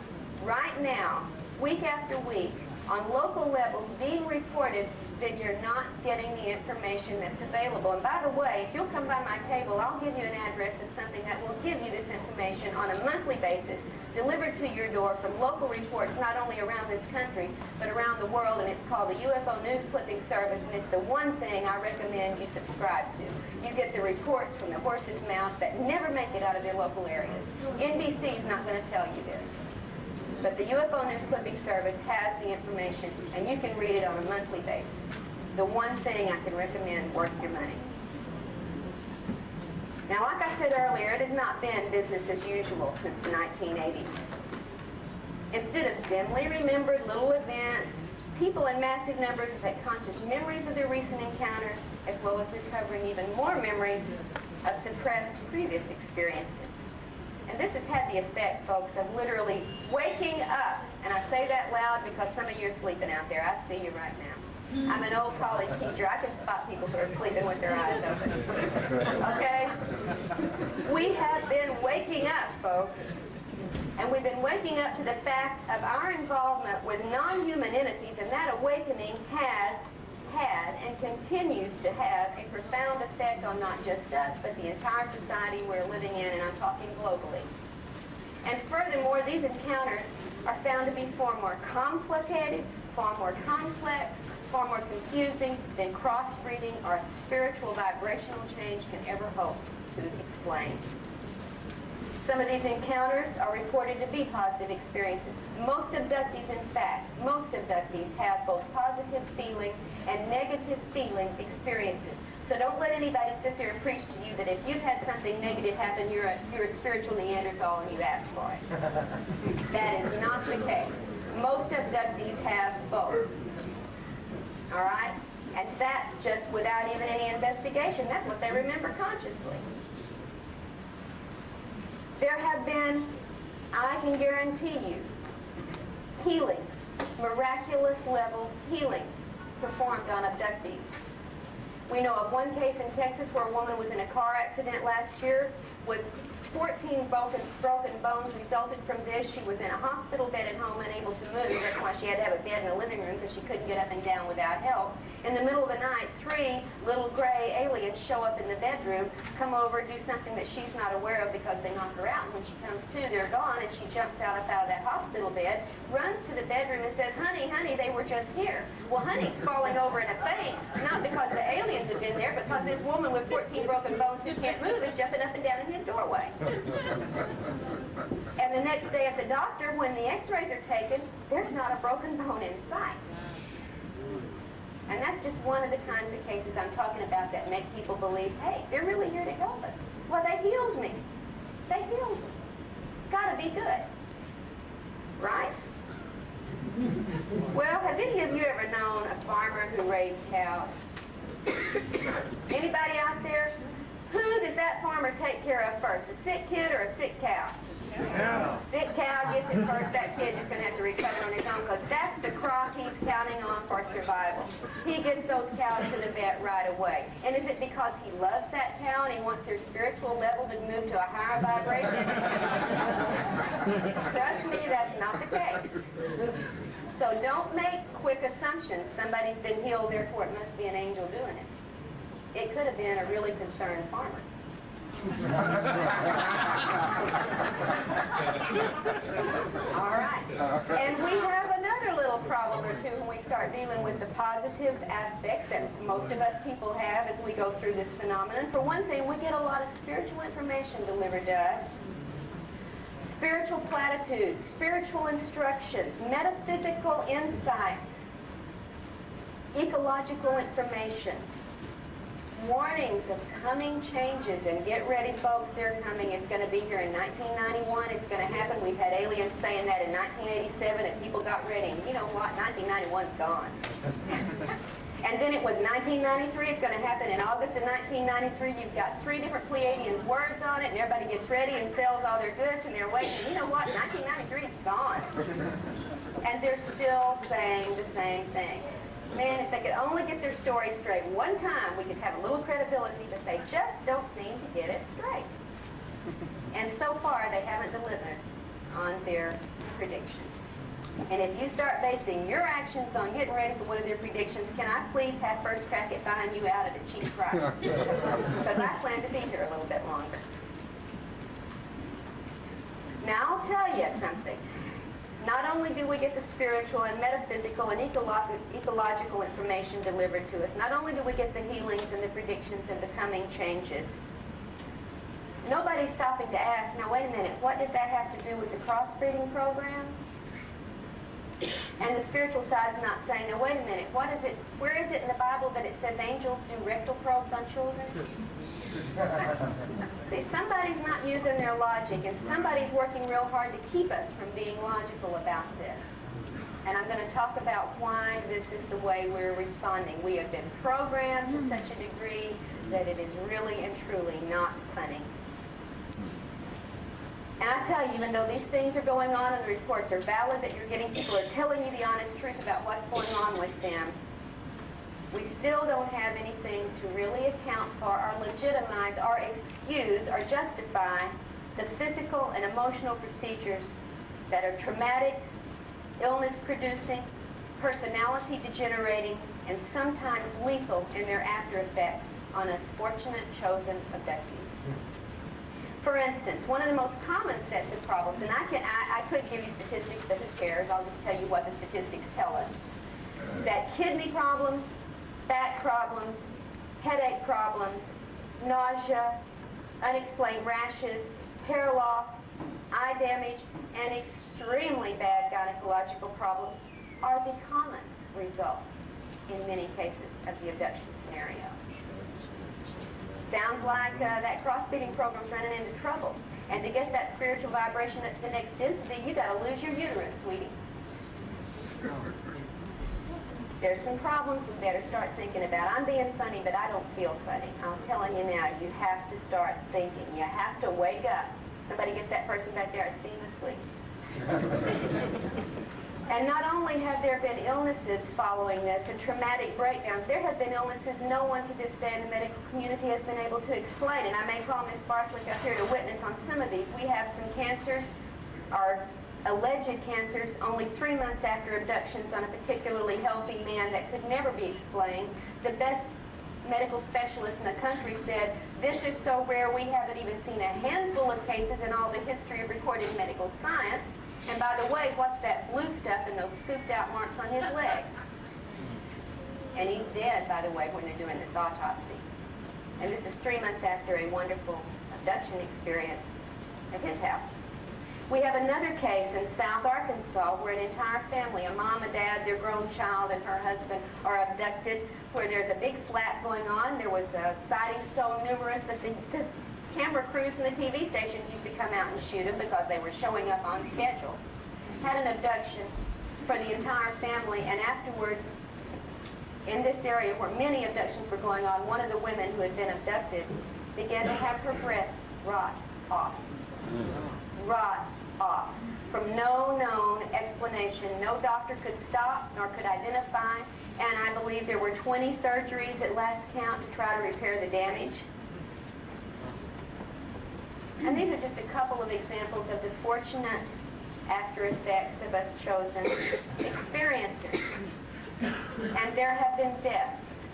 right now, week after week, on local levels being reported, then you're not getting the information that's available. And by the way, if you'll come by my table, I'll give you an address of something that will give you this information on a monthly basis, delivered to your door from local reports not only around this country, but around the world, and it's called the UFO News Clipping Service, and it's the one thing I recommend you subscribe to. You get the reports from the horse's mouth that never make it out of their local areas. NBC is not going to tell you this. But the UFO News Clipping Service has the information, and you can read it on a monthly basis. The one thing I can recommend worth your money. Now, like I said earlier, it has not been business as usual since the 1980s. Instead of dimly remembered little events, people in massive numbers have had conscious memories of their recent encounters, as well as recovering even more memories of suppressed previous experiences. And this has had the effect, folks, of literally waking up. And I say that loud because some of you are sleeping out there. I see you right now. I'm an old college teacher. I can spot people who are sleeping with their eyes open. Okay? We have been waking up, folks. And we've been waking up to the fact of our involvement with non-human entities, and that awakening has had and continues to have a profound effect on not just us, but the entire society we're living in, and I'm talking globally. And furthermore, these encounters are found to be far more complicated, far more complex, far more confusing than crossbreeding or a spiritual vibrational change can ever hope to explain. Some of these encounters are reported to be positive experiences. Most abductees, in fact, most abductees have both positive feeling and negative feeling experiences. So don't let anybody sit there and preach to you that if you've had something negative happen, you're a spiritual Neanderthal and you asked for it. That is not the case. Most abductees have both. All right? And that's just without even any investigation. That's what they remember consciously. There have been, I can guarantee you, healings, miraculous level healings performed on abductees. We know of one case in Texas where a woman was in a car accident last year, was 14 broken bones resulted from this. She was in a hospital bed at home, unable to move. That's why she had to have a bed in the living room, because she couldn't get up and down without help. In the middle of the night, 3 little gray aliens show up in the bedroom, come over, do something that she's not aware of because they knock her out. And when she comes to, they're gone, and she jumps out of that hospital bed, runs to the bedroom and says, honey, they were just here. Well, honey's falling over in a faint, not because the aliens have been there, but because this woman with 14 broken bones who can't move is jumping up and down in his doorway. And the next day at the doctor, when the x-rays are taken, there's not a broken bone in sight. And that's just one of the kinds of cases I'm talking about that make people believe, hey, they're really here to help us. Well, they healed me. They healed me. It's got to be good. Right? Well, have any of you ever known a farmer who raised cows? Anybody out there? Who does that farmer take care of first, a sick kid or a sick cow? Yeah. Sick cow gets it first. That kid is going to have to recover on his own, because that's the crop he's counting on for survival. He gets those cows to the vet right away. And is it because he loves that cow and he wants their spiritual level to move to a higher vibration? Trust me, that's not the case. So don't make quick assumptions. Somebody's been healed, therefore it must be an angel doing it. It could have been a really concerned farmer. All right. And we have another little problem or two when we start dealing with the positive aspects that most of us people have as we go through this phenomenon. For one thing, we get a lot of spiritual information delivered to us. Spiritual platitudes, spiritual instructions, metaphysical insights, ecological information, warnings of coming changes. And get ready, folks, they're coming. It's going to be here in 1991. It's going to happen. We've had aliens saying that in 1987, and people got ready. And you know what? 1991's gone. And then it was 1993. It's going to happen in August of 1993. You've got 3 different Pleiadians' words on it, and everybody gets ready and sells all their goods, and they're waiting. And you know what? 1993 is gone. And they're still saying the same thing. Man, if they could only get their story straight one time, we could have a little credibility, but they just don't seem to get it straight. And so far, they haven't delivered on their predictions. And if you start basing your actions on getting ready for one of their predictions, can I please have first crack at buying you out at a cheap price? Because I plan to be here a little bit longer. Now, I'll tell you something. Not only do we get the spiritual and metaphysical and ecological information delivered to us, not only do we get the healings and the predictions and the coming changes, nobody's stopping to ask, now wait a minute, what did that have to do with the crossbreeding program? And the spiritual side's not saying, now wait a minute, what is it, where is it in the Bible that it says angels do rectal probes on children? See, somebody's not using their logic, and somebody's working real hard to keep us from being logical about this. And I'm going to talk about why this is the way we're responding. We have been programmed to such a degree that it is really and truly not funny. And I tell you, even though these things are going on and the reports are valid, that you're getting, people are telling you the honest truth about what's going on with them, we still don't have anything to really account for or legitimize or excuse or justify the physical and emotional procedures that are traumatic, illness-producing, personality-degenerating, and sometimes lethal in their after effects on us fortunate chosen abductees. For instance, one of the most common sets of problems, and I could give you statistics, but who cares? I'll just tell you what the statistics tell us. That kidney problems, back problems, headache problems, nausea, unexplained rashes, hair loss, eye damage, and extremely bad gynecological problems are the common results in many cases of the abduction scenario. Sounds like that cross-feeding program's running into trouble. And to get that spiritual vibration up to the next density, you got to lose your uterus, sweetie. There's some problems we better start thinking about. I'm being funny, but I don't feel funny. I'm telling you now, you have to start thinking. You have to wake up. Somebody get that person back there. I see him asleep. And not only have there been illnesses following this and traumatic breakdowns, there have been illnesses no one to this day in the medical community has been able to explain. And I may call Miss Barkley up here to witness on some of these. We have some cancers, or alleged cancers, only 3 months after abductions on a particularly healthy man that could never be explained. The best medical specialist in the country said, this is so rare we haven't even seen a handful of cases in all the history of recorded medical science. And by the way, what's that blue stuff and those scooped out marks on his legs? And he's dead, by the way, when they're doing this autopsy. And this is 3 months after a wonderful abduction experience at his house. We have another case in South Arkansas where an entire family, a mom, a dad, their grown child, and her husband are abducted, where there's a big flat going on. There was sightings so numerous that the camera crews from the TV stations used to come out and shoot them because they were showing up on schedule. Had an abduction for the entire family, and afterwards, in this area where many abductions were going on, one of the women who had been abducted began to have her breasts rot off. Rot off. From no known explanation. No doctor could stop nor could identify, and I believe there were 20 surgeries at last count to try to repair the damage. And these are just a couple of examples of the fortunate after effects of us chosen experiencers. And there have been deaths.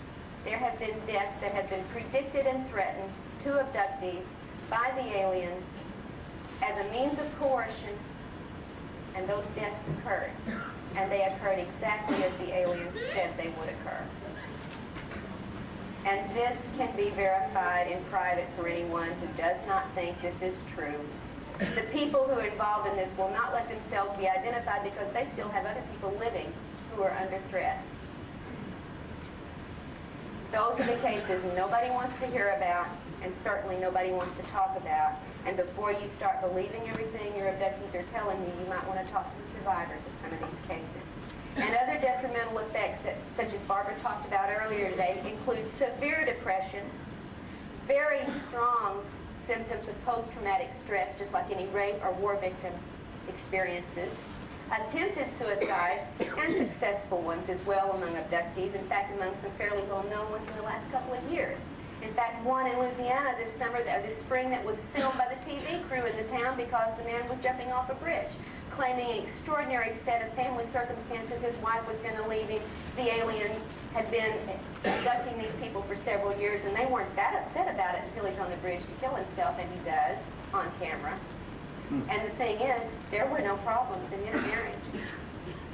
There have been deaths that have been predicted and threatened to abductees by the aliens as a means of coercion, and those deaths occurred. And they occurred exactly as the aliens said they would occur. And this can be verified in private for anyone who does not think this is true. The people who are involved in this will not let themselves be identified because they still have other people living who are under threat. Those are the cases nobody wants to hear about, and certainly nobody wants to talk about. And before you start believing everything your abductees are telling you, you might want to talk to the survivors of some of these cases. And other detrimental effects, that, such as Barbara talked about earlier today, include severe depression, very strong symptoms of post-traumatic stress, just like any rape or war victim experiences, attempted suicides, and successful ones as well among abductees, in fact among some fairly well-known ones in the last couple of years. In fact, one in Louisiana this spring that was filmed by the TV crew in the town because the man was jumping off a bridge, claiming an extraordinary set of family circumstances. His wife was going to leave him. The aliens had been abducting these people for several years, and they weren't that upset about it until he's on the bridge to kill himself, and he does, on camera. And the thing is, there were no problems in his marriage.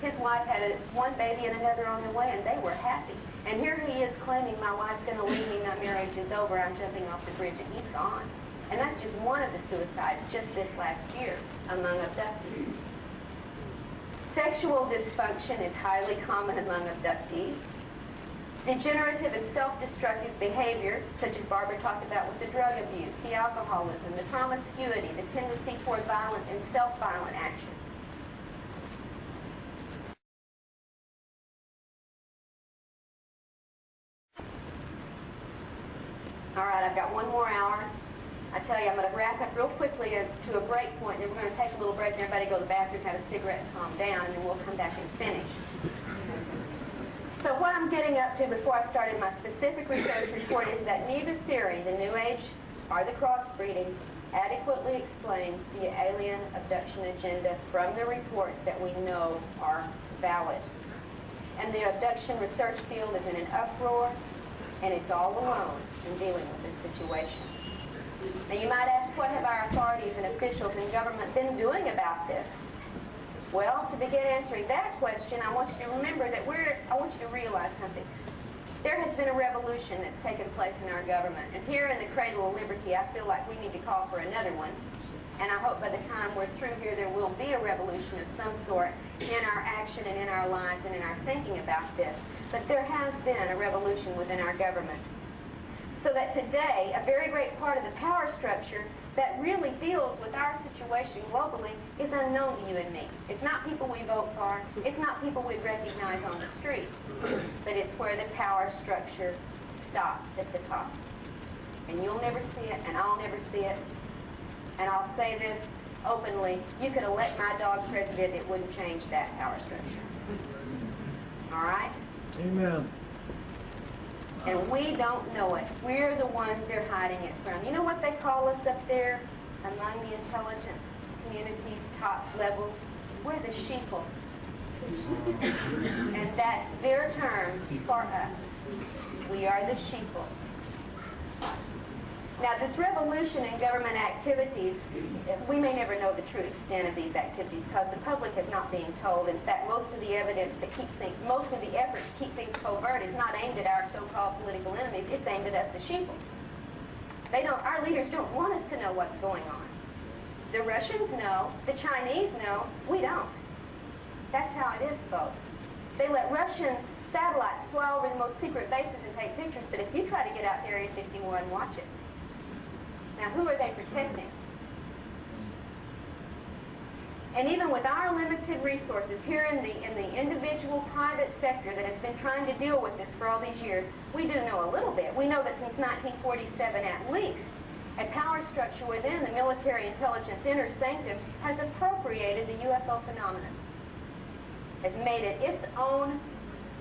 His wife had one baby and another on the way, and they were happy. And here he is claiming, my wife's going to leave me, my marriage is over, I'm jumping off the bridge, and he's gone. And that's just one of the suicides just this last year among abductees. Sexual dysfunction is highly common among abductees. Degenerative and self-destructive behavior, such as Barbara talked about with the drug abuse, the alcoholism, the promiscuity, the tendency toward violent and self-violent action. All right, I've got 1 more hour. I tell you, I'm going to wrap up real quickly to a break point, and then we're going to take a little break and everybody go to the bathroom, have a cigarette, and calm down, and then we'll come back and finish. So what I'm getting up to before I started my specific research report is that neither theory, the New Age or the crossbreeding, adequately explains the alien abduction agenda from the reports that we know are valid. And the abduction research field is in an uproar, and it's all alone in dealing with this situation. Now you might ask, what have our authorities and officials in government been doing about this? Well, to begin answering that question, I want you to remember that I want you to realize something. There has been a revolution that's taken place in our government. And here in the Cradle of Liberty, I feel like we need to call for another one. And I hope by the time we're through here, there will be a revolution of some sort in our action and in our lives and in our thinking about this. But there has been a revolution within our government. So that today, a very great part of the power structure that really deals with our situation globally is unknown to you and me. It's not people we vote for. It's not people we'd recognize on the street. But it's where the power structure stops at the top. And you'll never see it, and I'll never see it. And I'll say this openly, you could elect my dog president, it wouldn't change that power structure. All right? Amen. And we don't know it. We're the ones they're hiding it from. You know what they call us up there among the intelligence community's top levels? We're the sheeple. And that's their term for us. We are the sheeple. Now, this revolution in government activities, we may never know the true extent of these activities because the public is not being told. In fact, most of the evidence that keeps things, most of the effort to keep things covert is not aimed at our so-called political enemies. It's aimed at us, the sheeple. Our leaders don't want us to know what's going on. The Russians know, the Chinese know, we don't. That's how it is, folks. They let Russian satellites fly over the most secret bases and take pictures, but if you try to get out to Area 51, watch it. Now, who are they protecting? And even with our limited resources here in the individual private sector that has been trying to deal with this for all these years, we do know a little bit. We know that since 1947 at least, a power structure within the military intelligence inner sanctum has appropriated the UFO phenomenon, has made it its own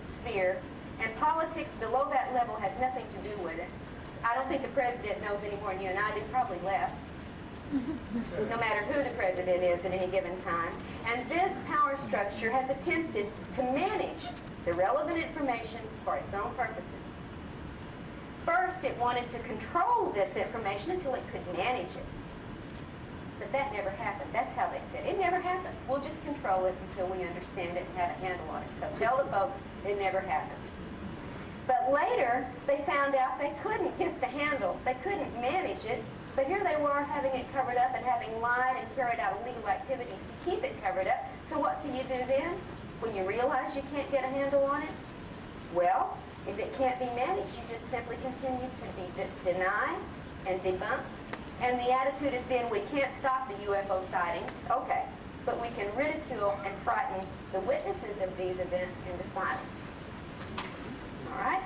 sphere, and politics below that level has nothing to do with it. I don't think the president knows any more than you and I do, probably less, no matter who the president is at any given time. And this power structure has attempted to manage the relevant information for its own purposes. First, it wanted to control this information until it could manage it. But that never happened. That's how they said. It never happened. We'll just control it until we understand it and have a handle on it. So tell the folks it never happened. But later, they found out they couldn't get the handle. They couldn't manage it. But here they were having it covered up and having lied and carried out illegal activities to keep it covered up. So what do you do then when you realize you can't get a handle on it? Well, if it can't be managed, you just simply continue to deny and debunk. And the attitude has been, we can't stop the UFO sightings. Okay, but we can ridicule and frighten the witnesses of these events into silence. All right?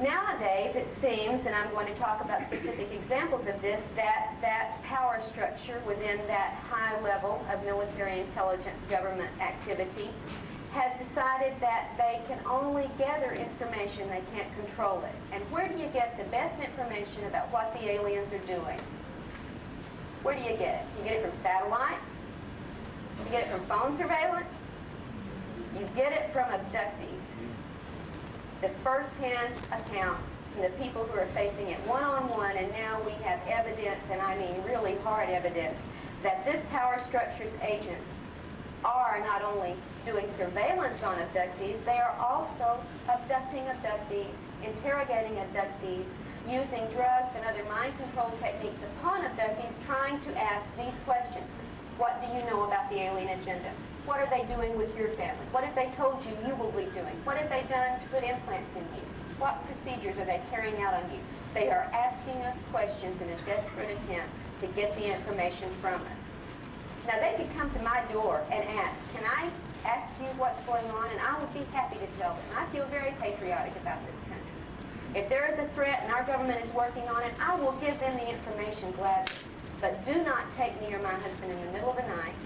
Nowadays, it seems, and I'm going to talk about specific examples of this, that power structure within that high level of military intelligence government activity has decided that they can only gather information, they can't control it. And where do you get the best information about what the aliens are doing? Where do you get it? You get it from satellites? You get it from phone surveillance? You get it from abductees. The first-hand accounts from the people who are facing it one-on-one, and now we have evidence, and I mean really hard evidence, that this power structure's agents are not only doing surveillance on abductees, they are also abducting abductees, interrogating abductees, using drugs and other mind control techniques upon abductees, trying to ask these questions. What do you know about the alien agenda? What are they doing with your family? What have they told you you will be doing? What have they done to put implants in you? What procedures are they carrying out on you? They are asking us questions in a desperate attempt to get the information from us. Now, they could come to my door and ask, can I ask you what's going on? And I would be happy to tell them. I feel very patriotic about this country. If there is a threat and our government is working on it, I will give them the information gladly. But do not take me or my husband in the middle of the night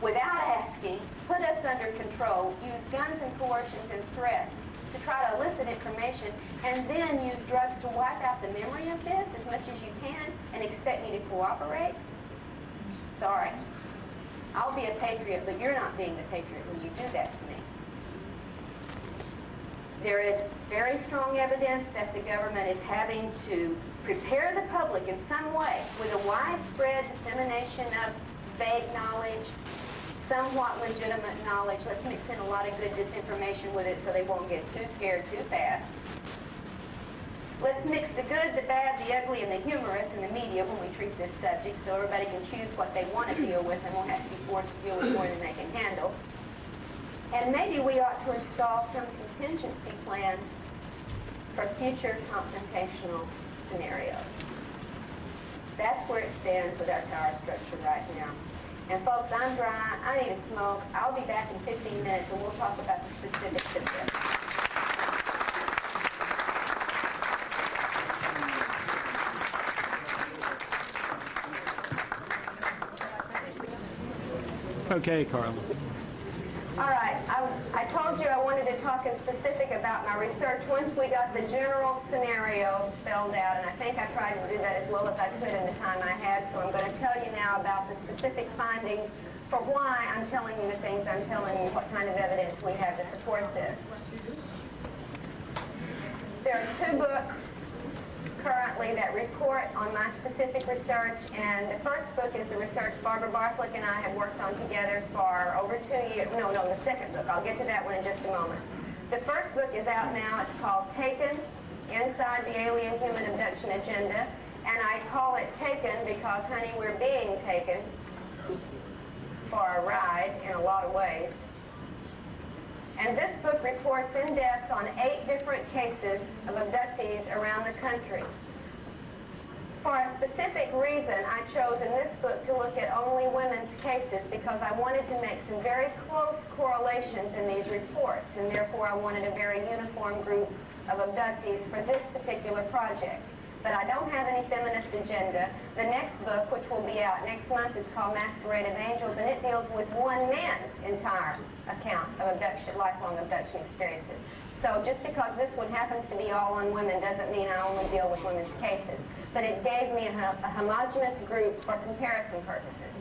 without asking, put us under control, use guns and coercions and threats to try to elicit information, and then use drugs to wipe out the memory of this as much as you can and expect me to cooperate? Sorry. I'll be a patriot, but you're not being the patriot when you do that to me. There is very strong evidence that the government is having to prepare the public in some way with a widespread dissemination of vague knowledge, somewhat legitimate knowledge. Let's mix in a lot of good disinformation with it so they won't get too scared too fast. Let's mix the good, the bad, the ugly, and the humorous in the media when we treat this subject so everybody can choose what they want to deal with and won't have to be forced to deal with more than they can handle. And maybe we ought to install some contingency plan for future confrontational scenarios. That's where it stands with our power structure right now. And folks, I'm dry. I need a smoke. I'll be back in 15 minutes and we'll talk about the specifics of this. Okay, Karla. All right, I told you I wanted to talk in specific about my research once we got the general scenario spelled out, and I think I tried to do that as well as I could in the time I had, so I'm going to tell you now about the specific findings for why I'm telling you the things I'm telling you, what kind of evidence we have to support this. There are 2 books currently that report on my specific research, and the first book is the research Barbara Barthlick and I have worked on together for over 2 years. No, the second book. I'll get to that one in just a moment. The first book is out now. It's called Taken, Inside the Alien Human Abduction Agenda, and I call it Taken because, honey, we're being taken for a ride in a lot of ways. And this book reports in depth on 8 different cases of abductees around the country. For a specific reason, I chose in this book to look at only women's cases because I wanted to make some very close correlations in these reports, and therefore I wanted a very uniform group of abductees for this particular project. But I don't have any feminist agenda. The next book, which will be out next month, is called Masquerade of Angels, and it deals with one man's entire account of abduction, lifelong abduction experiences. So just because this one happens to be all on women doesn't mean I only deal with women's cases. But it gave me a homogeneous group for comparison purposes.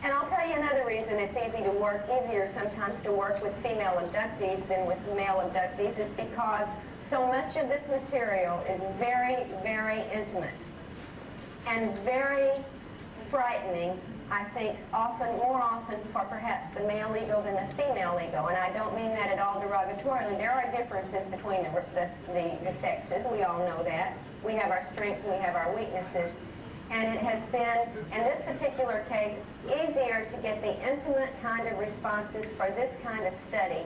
And I'll tell you another reason it's easier sometimes to work with female abductees than with male abductees is because so much of this material is very, very intimate and very frightening, I think, more often for perhaps the male ego than the female ego. And I don't mean that at all derogatorily. There are differences between the sexes. We all know that. We have our strengths and we have our weaknesses. And it has been, in this particular case, easier to get the intimate kind of responses for this kind of study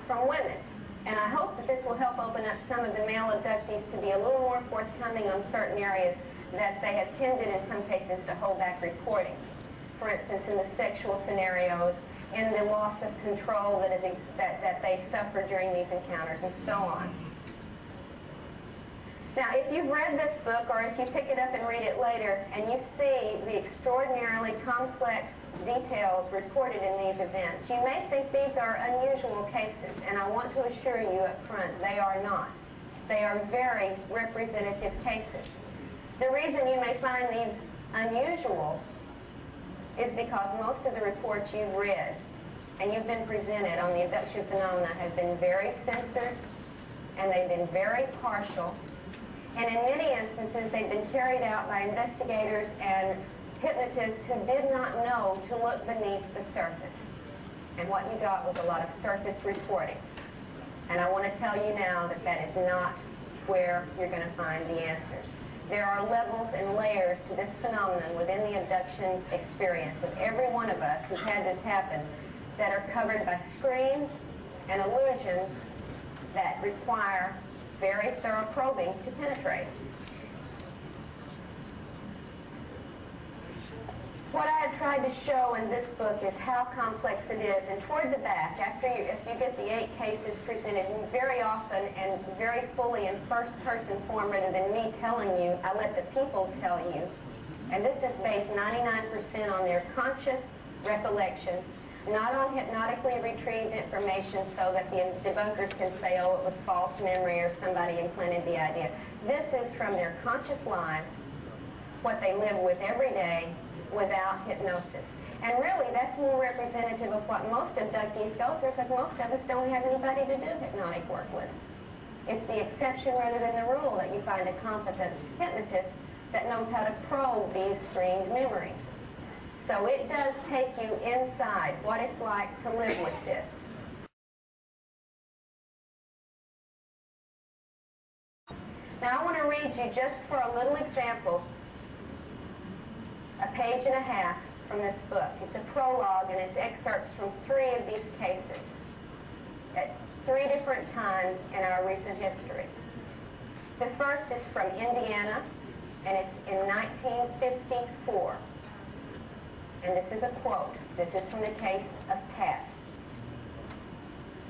from women. And I hope that this will help open up some of the male abductees to be a little more forthcoming on certain areas that they have tended in some cases to hold back reporting. For instance, in the sexual scenarios, in the loss of control that they suffer during these encounters, and so on. Now, if you've read this book, or if you pick it up and read it later, and you see the extraordinarily complex details reported in these events, you may think these are unusual cases, and I want to assure you up front, they are not. They are very representative cases. The reason you may find these unusual is because most of the reports you've read and you've been presented on the abduction phenomena have been very censored, and they've been very partial, and in many instances they've been carried out by investigators and hypnotists who did not know to look beneath the surface. And what you got was a lot of surface reporting. And I want to tell you now that that is not where you're going to find the answers. There are levels and layers to this phenomenon within the abduction experience of every one of us who's had this happen that are covered by screens and illusions that require very thorough probing to penetrate. What I have tried to show in this book is how complex it is, and toward the back, if you get the 8 cases presented very often and very fully in first-person form rather than me telling you, I let the people tell you, and this is based 99% on their conscious recollections, not on hypnotically retrieved information so that the debunkers can say, oh, it was false memory or somebody implanted the idea. This is from their conscious lives, what they live with every day, without hypnosis. And really, that's more representative of what most abductees go through, because most of us don't have anybody to do hypnotic work with us. It's the exception rather than the rule that you find a competent hypnotist that knows how to probe these stringed memories. So it does take you inside what it's like to live with this. Now I want to read you, just for a little example, a page and a half from this book. It's a prologue, and it's excerpts from 3 of these cases at 3 different times in our recent history. The first is from Indiana, and it's in 1954. And this is a quote. This is from the case of Pat.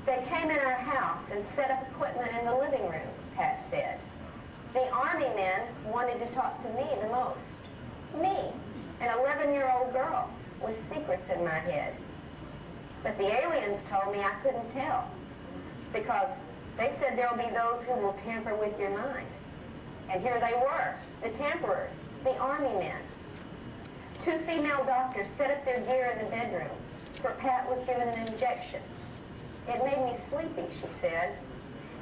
"They came in our house and set up equipment in the living room," Pat said. "The Army men wanted to talk to me the most. Me, an 11-year-old girl with secrets in my head. But the aliens told me I couldn't tell, because they said there'll be those who will tamper with your mind. And here they were, the tamperers, the Army men. 2 female doctors set up their gear in the bedroom, where Pat was given an injection. It made me sleepy," she said.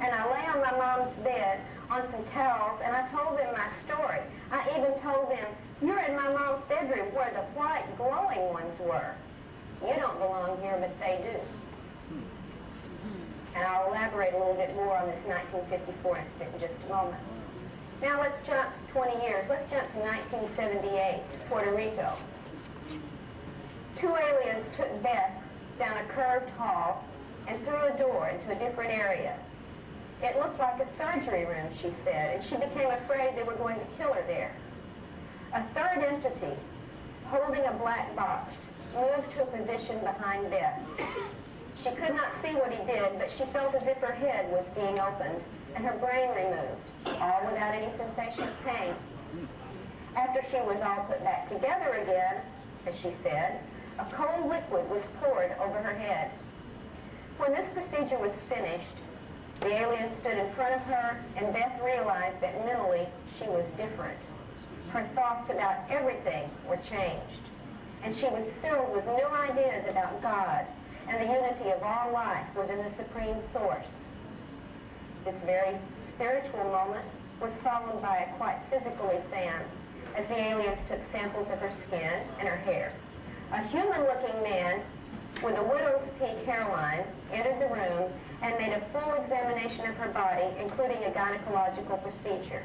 "And I lay on my mom's bed on some towels, and I told them my story. I even told them, 'You're in my mom's bedroom where the white glowing ones were. You don't belong here, but they do.'" And I'll elaborate a little bit more on this 1954 incident in just a moment. Now let's jump 20 years. Let's jump to 1978, Puerto Rico. 2 aliens took Beth down a curved hall and through a door into a different area. It looked like a surgery room, she said, and she became afraid they were going to kill her there. A third entity, holding a black box, moved to a position behind Beth. She could not see what he did, but she felt as if her head was being opened and her brain removed, all without any sensation of pain. After she was all put back together again, as she said, a cold liquid was poured over her head. When this procedure was finished, the alien stood in front of her, and Beth realized that mentally she was different. Her thoughts about everything were changed, and she was filled with new ideas about God and the unity of all life within the Supreme Source. This very spiritual moment was followed by a quite physical exam, as the aliens took samples of her skin and her hair. A human-looking man with a widow's peak hairline entered the room and made a full examination of her body, including a gynecological procedure.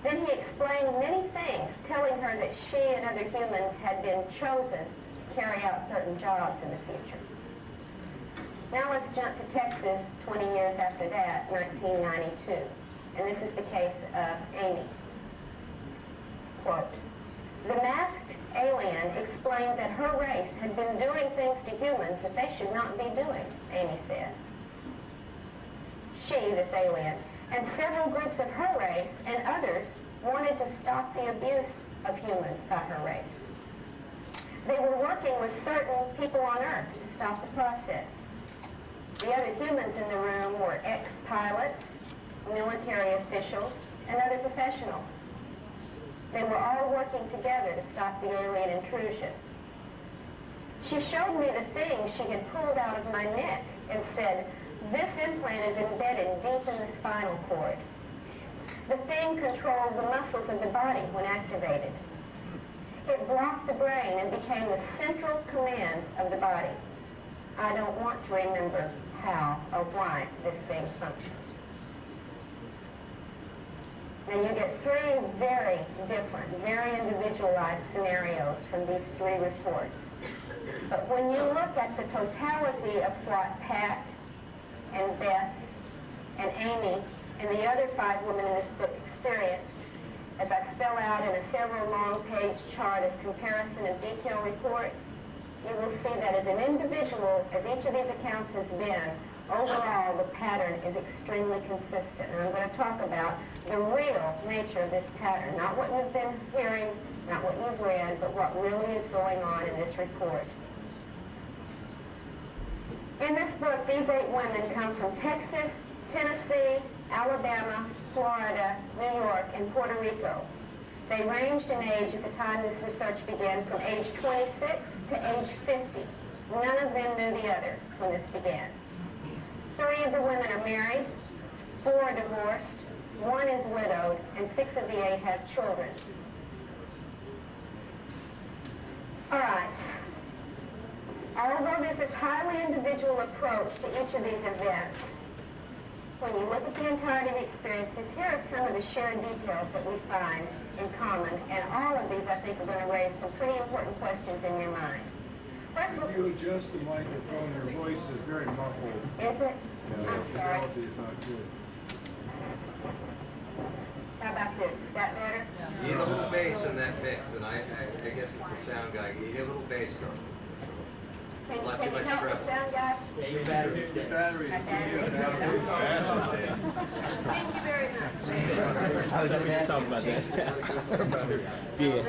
Then he explained many things, telling her that she and other humans had been chosen to carry out certain jobs in the future. Now let's jump to Texas 20 years after that, 1992. And this is the case of Amy. Quote, "The masked alien explained that her race had been doing things to humans that they should not be doing," Amy said. She, this alien, and several groups of her race and others wanted to stop the abuse of humans by her race. They were working with certain people on Earth to stop the process. The other humans in the room were ex-pilots, military officials, and other professionals. They were all working together to stop the alien intrusion. She showed me the thing she had pulled out of my neck and said, "This implant is embedded deep in the spinal cord. The thing controlled the muscles of the body when activated. It blocked the brain and became the central command of the body. I don't want to remember how or why this thing functions." Now you get 3 very different, very individualized scenarios from these 3 reports. But when you look at the totality of what Pat and Beth and Amy and the other 5 women in this book experienced, as I spell out in a several long-page chart of comparison of detailed reports, you will see that as an individual, as each of these accounts has been, overall the pattern is extremely consistent. And I'm going to talk about the real nature of this pattern, not what you've been hearing, not what you've read, but what really is going on in this report. In this book, these 8 women come from Texas, Tennessee, Alabama, Florida, New York, and Puerto Rico. They ranged in age at the time this research began from age 26 to age 50. None of them knew the other when this began. 3 of the women are married, 4 are divorced, 1 is widowed, and 6 of the 8 have children. All right. Although there's this highly individual approach to each of these events, when you look at the entirety of the experiences, here are some of the shared details that we find in common, and all of these, I think, are going to raise some pretty important questions in your mind. First, If you adjust the microphone, your voice is very muffled. is it? Yeah, I'm the sorry. fidelity is not good. How about this? Is that better? You need a little bass in that mix, and I guess it's the sound guy. You need a little bass, girl. Can Not you too much help the treble. sound guy? Your battery is My battery's dead. Thank you very much. I was just talking about that. Yeah.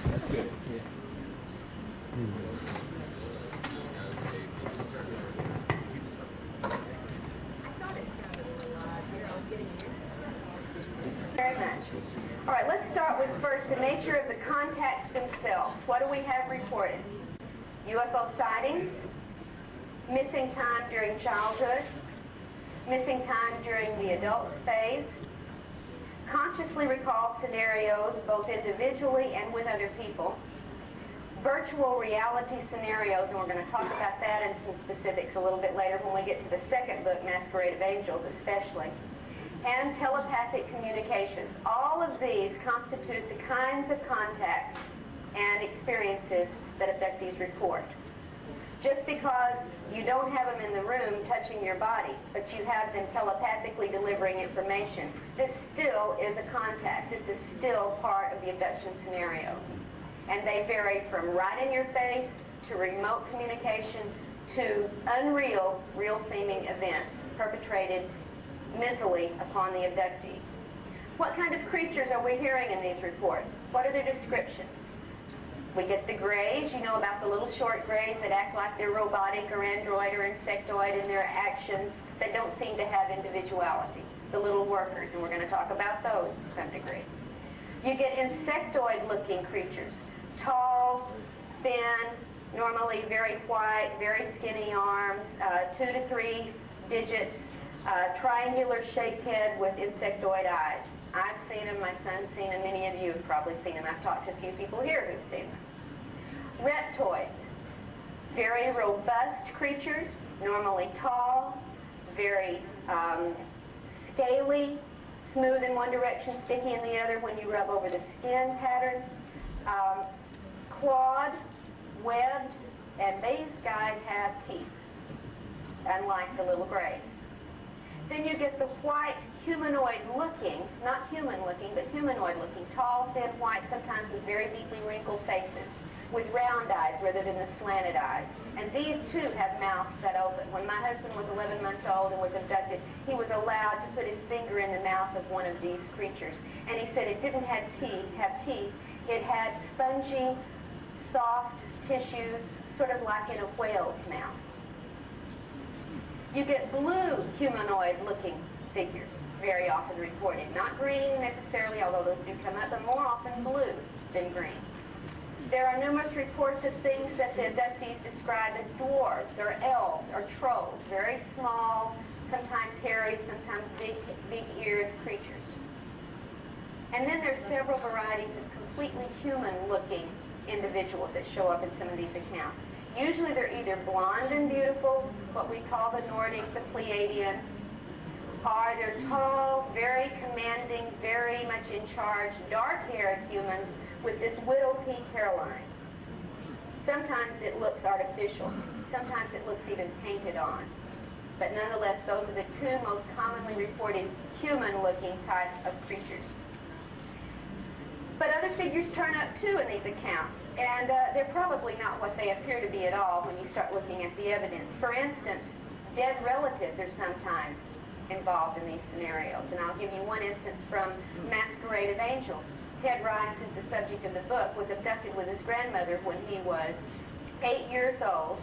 That's good. Yeah. Very much. All right, let's start with first the nature of the contacts themselves. What do we have reported? UFO sightings, missing time during childhood, missing time during the adult phase, consciously recall scenarios both individually and with other people, virtual reality scenarios, and we're going to talk about that in some specifics a little bit later when we get to the second book, Masquerade of Angels especially, and telepathic communications. All of these constitute the kinds of contacts and experiences that abductees report. Just because you don't have them in the room touching your body, but you have them telepathically delivering information, this still is a contact. This is still part of the abduction scenario. And they vary from right in your face to remote communication to unreal, real-seeming events perpetrated mentally upon the abductees. What kind of creatures are we hearing in these reports? What are their descriptions? We get the grays. You know about the little short grays that act like they're robotic or android or insectoid in their actions that don't seem to have individuality. The little workers, and we're going to talk about those to some degree. You get insectoid-looking creatures. Tall, thin, normally very white, very skinny arms, 2 to 3 digits, triangular shaped head with insectoid eyes. I've seen them, my son's seen them, many of you have probably seen them. I've talked to a few people here who've seen them. Reptoids, very robust creatures, normally tall, very scaly, smooth in one direction, sticky in the other when you rub over the skin pattern, clawed, webbed, and these guys have teeth, unlike the little grays. Then you get the white, humanoid-looking, not human-looking, but humanoid-looking, tall, thin, white, sometimes with very deeply wrinkled faces, with round eyes rather than the slanted eyes. And these, too, have mouths that open. When my husband was 11 months old and was abducted, he was allowed to put his finger in the mouth of one of these creatures. And he said it didn't have teeth. It had spongy, soft tissue, sort of like in a whale's mouth. You get blue humanoid-looking figures, very often reported. Not green necessarily, although those do come up, but more often blue than green. There are numerous reports of things that the abductees describe as dwarves or elves or trolls, very small, sometimes hairy, sometimes big-eared creatures. And then there's several varieties of completely human-looking individuals that show up in some of these accounts. Usually they're either blonde and beautiful, what we call the Nordic, the Pleiadian, or they're tall, very commanding, very much in charge, dark-haired humans with this widow peak hairline. Sometimes it looks artificial. Sometimes it looks even painted on. But nonetheless, those are the 2 most commonly reported human-looking type of creatures. But other figures turn up too in these accounts, and they're probably not what they appear to be at all when you start looking at the evidence. For instance, dead relatives are sometimes involved in these scenarios, and I'll give you one instance from Masquerade of Angels. Ted Rice, who's the subject of the book, was abducted with his grandmother when he was 8 years old.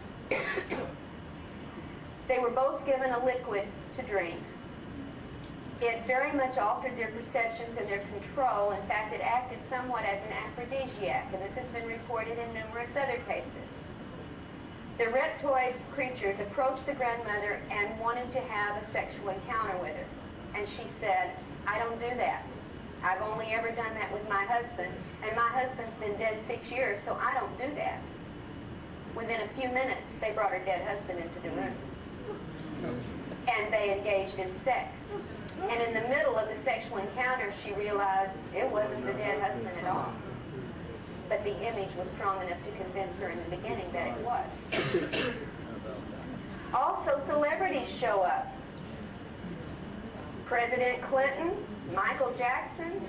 They were both given a liquid to drink. It very much altered their perceptions and their control. In fact, it acted somewhat as an aphrodisiac, and this has been reported in numerous other cases. The reptoid creatures approached the grandmother and wanted to have a sexual encounter with her. And she said, "I don't do that. I've only ever done that with my husband, and my husband's been dead 6 years, so I don't do that." Within a few minutes, they brought her dead husband into the room. And they engaged in sex. And in the middle of the sexual encounter, she realized it wasn't the dead husband at all. But the image was strong enough to convince her in the beginning that it was. Also, celebrities show up. President Clinton, Michael Jackson,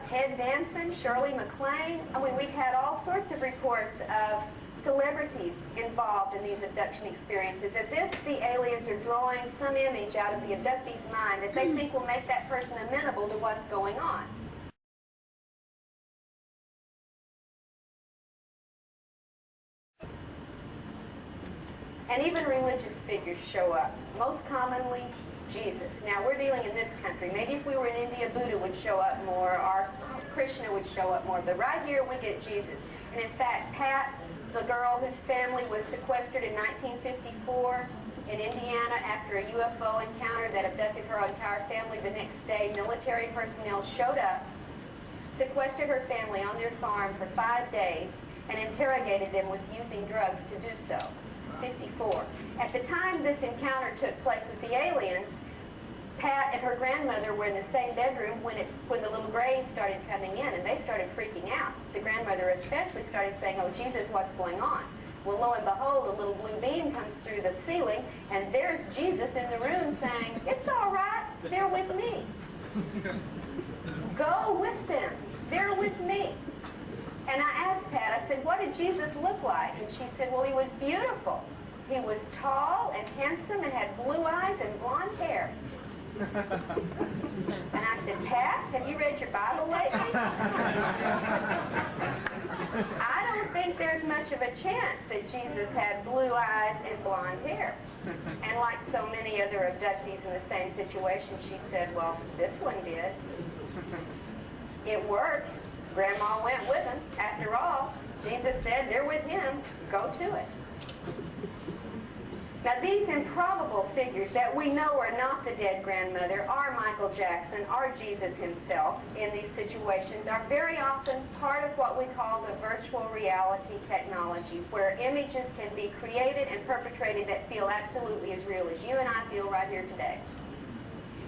Ted Danson, Shirley MacLaine. I mean, we've had all sorts of reports of celebrities involved in these abduction experiences, as if the aliens are drawing some image out of the abductee's mind that they think will make that person amenable to what's going on. And even religious figures show up, most commonly Jesus. Now, we're dealing in this country. Maybe if we were in India, Buddha would show up more, or Krishna would show up more, but right here we get Jesus. And in fact, Pat, the girl whose family was sequestered in 1954 in Indiana after a UFO encounter that abducted her entire family, the next day military personnel showed up, sequestered her family on their farm for 5 days, and interrogated them with using drugs to do so. 54. At the time this encounter took place with the aliens, Pat and her grandmother were in the same bedroom when the little grays started coming in, and they started freaking out. The grandmother especially started saying, "Oh, Jesus, what's going on?" Well, lo and behold, a little blue beam comes through the ceiling, and there's Jesus in the room saying, "It's all right, they're with me. Go with them, they're with me." And I asked Pat, I said, "What did Jesus look like?" And she said, "Well, he was beautiful. He was tall and handsome and had blue eyes and blonde hair." And I said, "Pat, have you read your Bible lately?" I don't think there's much of a chance that Jesus had blue eyes and blonde hair. And like so many other abductees in the same situation, she said, "Well, this one did. It worked. Grandma went with him. After all, Jesus said they're with him. Go to it." Now, these improbable figures that we know are not the dead grandmother, are Michael Jackson, are Jesus himself in these situations, are very often part of what we call the virtual reality technology, where images can be created and perpetrated that feel absolutely as real as you and I feel right here today.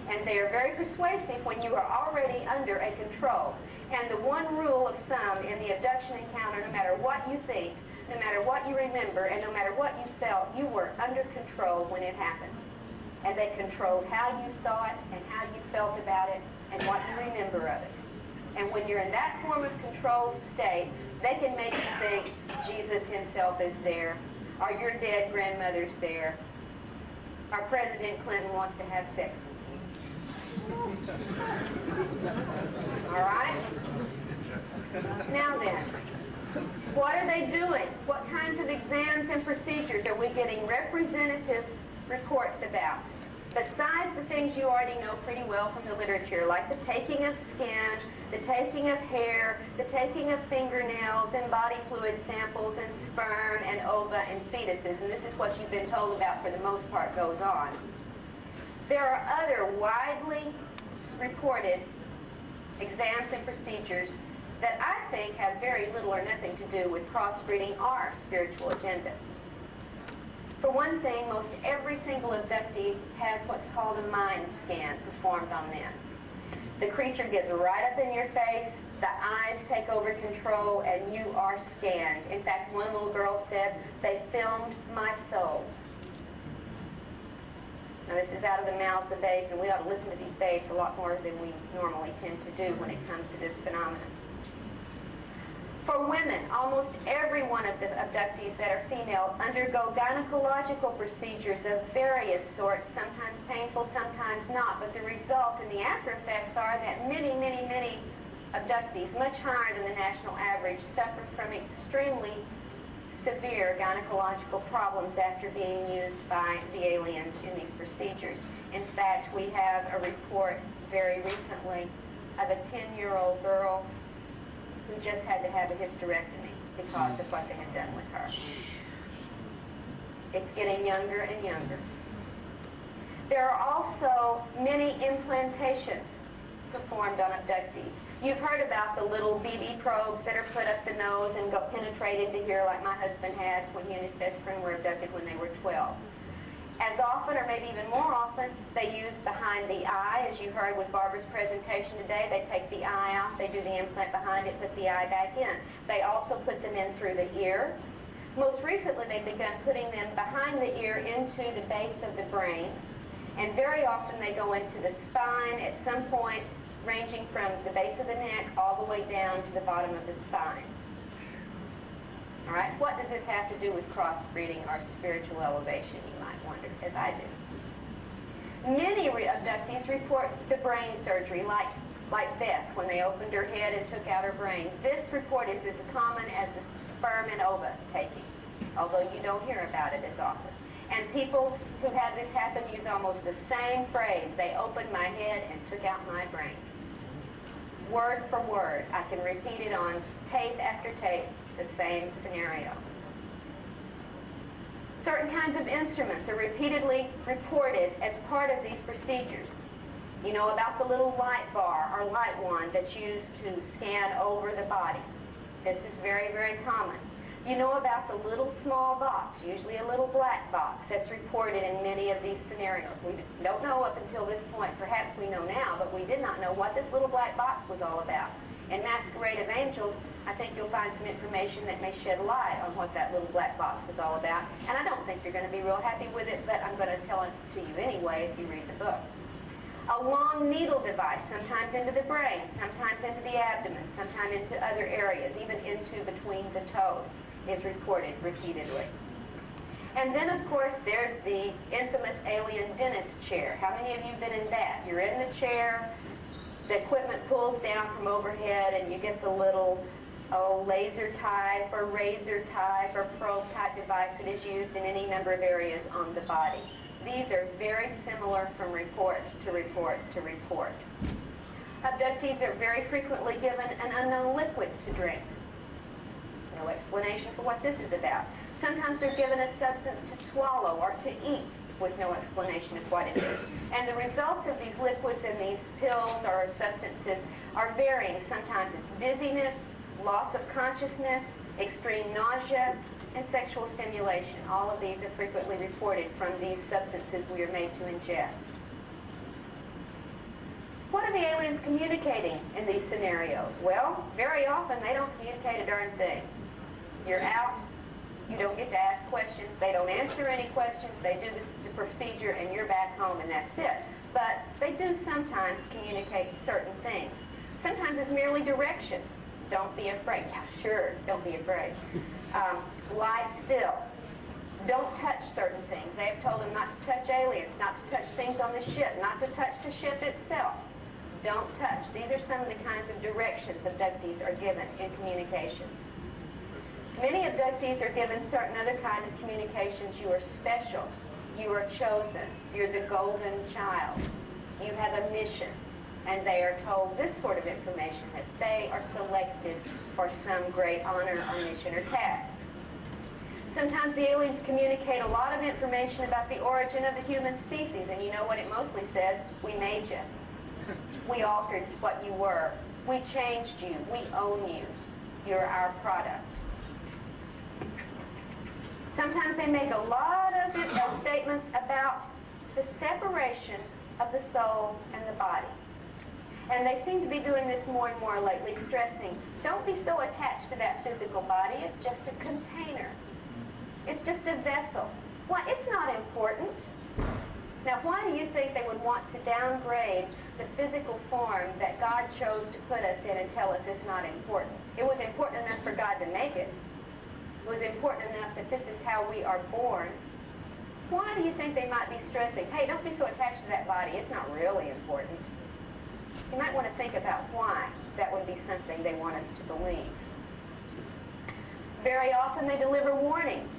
And they are very persuasive when you are already under a control. And the one rule of thumb in the abduction encounter, no matter what you think, no matter what you remember, and no matter what you felt, you were under control when it happened. And they controlled how you saw it and how you felt about it and what you remember of it. And when you're in that form of controlled state, they can make you think Jesus himself is there, or your dead grandmother's there, or President Clinton wants to have sex with you. All right? Now then, what are they doing? What kinds of exams and procedures are we getting representative reports about? Besides the things you already know pretty well from the literature, like the taking of skin, the taking of hair, the taking of fingernails and body fluid samples and sperm and ova and fetuses, and this is what you've been told about for the most part goes on. There are other widely reported exams and procedures that I think have very little or nothing to do with crossbreeding our spiritual agenda. For one thing, most every single abductee has what's called a mind scan performed on them. The creature gets right up in your face, the eyes take over control, and you are scanned. In fact, one little girl said, "They filmed my soul." Now, this is out of the mouths of babes, and we ought to listen to these babes a lot more than we normally tend to do when it comes to this phenomenon. For women, almost every one of the abductees that are female undergo gynecological procedures of various sorts, sometimes painful, sometimes not, but the result and the after effects are that many, many, many abductees, much higher than the national average, suffer from extremely severe gynecological problems after being used by the aliens in these procedures. In fact, we have a report very recently of a 10-year-old girl who just had to have a hysterectomy because of what they had done with her. It's getting younger and younger. There are also many implantations performed on abductees. You've heard about the little BB probes that are put up the nose and go penetrate into here like my husband had when he and his best friend were abducted when they were 12. As often, or maybe even more often, they use behind the eye. As you heard with Barbara's presentation today, they take the eye out, they do the implant behind it, put the eye back in. They also put them in through the ear. Most recently, they've begun putting them behind the ear into the base of the brain. And very often they go into the spine at some point, ranging from the base of the neck all the way down to the bottom of the spine. All right, what does this have to do with crossbreeding or spiritual elevation, you might wonder, as I do. Many abductees report the brain surgery, like Beth, when they opened her head and took out her brain. This report is as common as the sperm and ova taking, although you don't hear about it as often. And people who have this happen use almost the same phrase. They opened my head and took out my brain. Word for word. I can repeat it on tape after tape, the same scenario. Certain kinds of instruments are repeatedly reported as part of these procedures. You know about the little light bar or light wand that's used to scan over the body. This is very, very common. You know about the little small box, usually a little black box, that's reported in many of these scenarios. We don't know up until this point, perhaps we know now, but we did not know what this little black box was all about. In Masquerade of Angels, I think you'll find some information that may shed light on what that little black box is all about. And I don't think you're going to be real happy with it, but I'm going to tell it to you anyway if you read the book. A long needle device, sometimes into the brain, sometimes into the abdomen, sometimes into other areas, even into between the toes, is reported repeatedly. And then, of course, there's the infamous alien dentist chair. How many of you have been in that? You're in the chair, the equipment pulls down from overhead, and you get the little laser type or razor type or probe type device that is used in any number of areas on the body. These are very similar from report to report to report. Abductees are very frequently given an unknown liquid to drink. No explanation for what this is about. Sometimes they're given a substance to swallow or to eat with no explanation of what it is. And the results of these liquids and these pills or substances are varying. Sometimes it's dizziness, loss of consciousness, extreme nausea, and sexual stimulation. All of these are frequently reported from these substances we are made to ingest. What are the aliens communicating in these scenarios? Well, very often they don't communicate a darn thing. You're out, you don't get to ask questions, they don't answer any questions, they do the procedure and you're back home and that's it. But they do sometimes communicate certain things. Sometimes it's merely directions. Don't be afraid. Yeah, sure, don't be afraid. Lie still. Don't touch certain things. They have told them not to touch aliens, not to touch things on the ship, not to touch the ship itself. Don't touch. These are some of the kinds of directions abductees are given in communications. Many abductees are given certain other kind of communications. You are special. You are chosen. You're the golden child. You have a mission. And they are told this sort of information, that they are selected for some great honor or mission or task. Sometimes the aliens communicate a lot of information about the origin of the human species, and you know what it mostly says? We made you. We altered what you were. We changed you. We own you. You're our product. Sometimes they make a lot of statements about the separation of the soul and the body. And they seem to be doing this more and more lately, stressing, don't be so attached to that physical body. It's just a container. It's just a vessel. Why, it's not important. Now, why do you think they would want to downgrade the physical form that God chose to put us in and tell us it's not important? It was important enough for God to make it. It was important enough that this is how we are born. Why do you think they might be stressing, hey, don't be so attached to that body. It's not really important. You might want to think about why that would be something they want us to believe. Very often they deliver warnings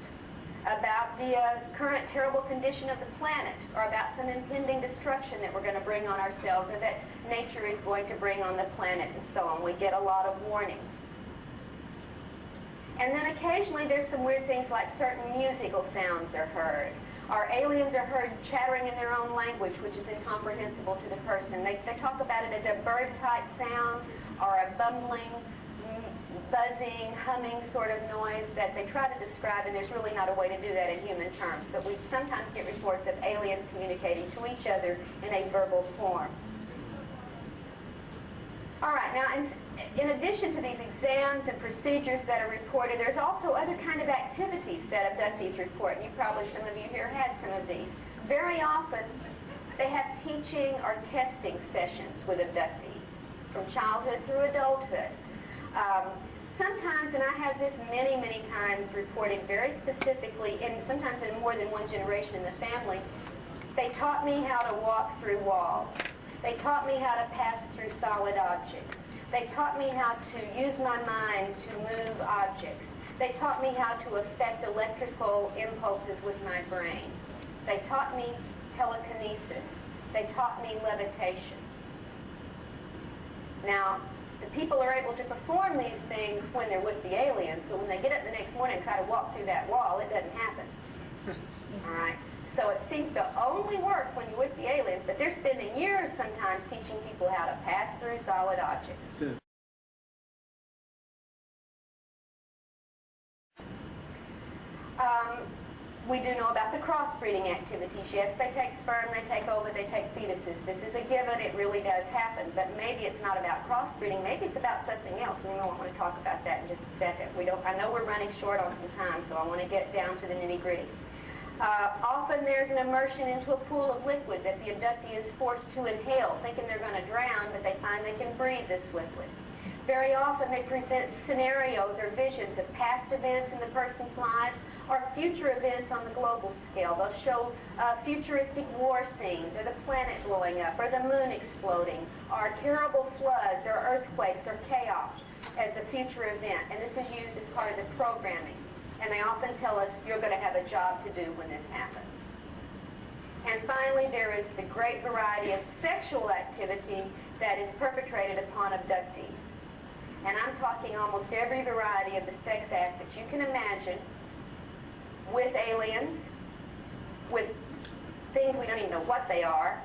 about the current terrible condition of the planet, or about some impending destruction that we're going to bring on ourselves, or that nature is going to bring on the planet, and so on. We get a lot of warnings. And then occasionally there's some weird things like certain musical sounds are heard. Or aliens are heard chattering in their own language, which is incomprehensible to the person. They talk about it as a bird-type sound, or a bumbling, buzzing, humming sort of noise that they try to describe, and there's really not a way to do that in human terms. But we sometimes get reports of aliens communicating to each other in a verbal form. All right, now in addition to these exams and procedures that are reported, there's also other kind of activities that abductees report. You probably, some of you here had some of these. Very often, they have teaching or testing sessions with abductees, from childhood through adulthood. Sometimes, and I have this many, many times reported very specifically, and sometimes in more than one generation in the family, they taught me how to walk through walls. They taught me how to pass through solid objects. They taught me how to use my mind to move objects. They taught me how to affect electrical impulses with my brain. They taught me telekinesis. They taught me levitation. Now, the people are able to perform these things when they're with the aliens, but when they get up the next morning and try to walk through that wall, it doesn't happen. All right? So it seems to only work when you're with the aliens, but they're spending years sometimes teaching people how to pass through solid objects. We do know about the crossbreeding activities. Yes, they take sperm, they take ova, they take fetuses. This is a given. It really does happen. But maybe it's not about crossbreeding. Maybe it's about something else. We won't want to talk about that in just a second. I know we're running short on some time, so I want to get down to the nitty-gritty. Often there's an immersion into a pool of liquid that the abductee is forced to inhale, thinking they're going to drown, but they find they can breathe this liquid. Very often they present scenarios or visions of past events in the person's lives or future events on the global scale. They'll show futuristic war scenes, or the planet blowing up, or the moon exploding, or terrible floods, or earthquakes, or chaos as a future event. And this is used as part of the programming. And they often tell us, you're going to have a job to do when this happens. And finally, there is the great variety of sexual activity that is perpetrated upon abductees. And I'm talking almost every variety of the sex act that you can imagine, with aliens, with things we don't even know what they are,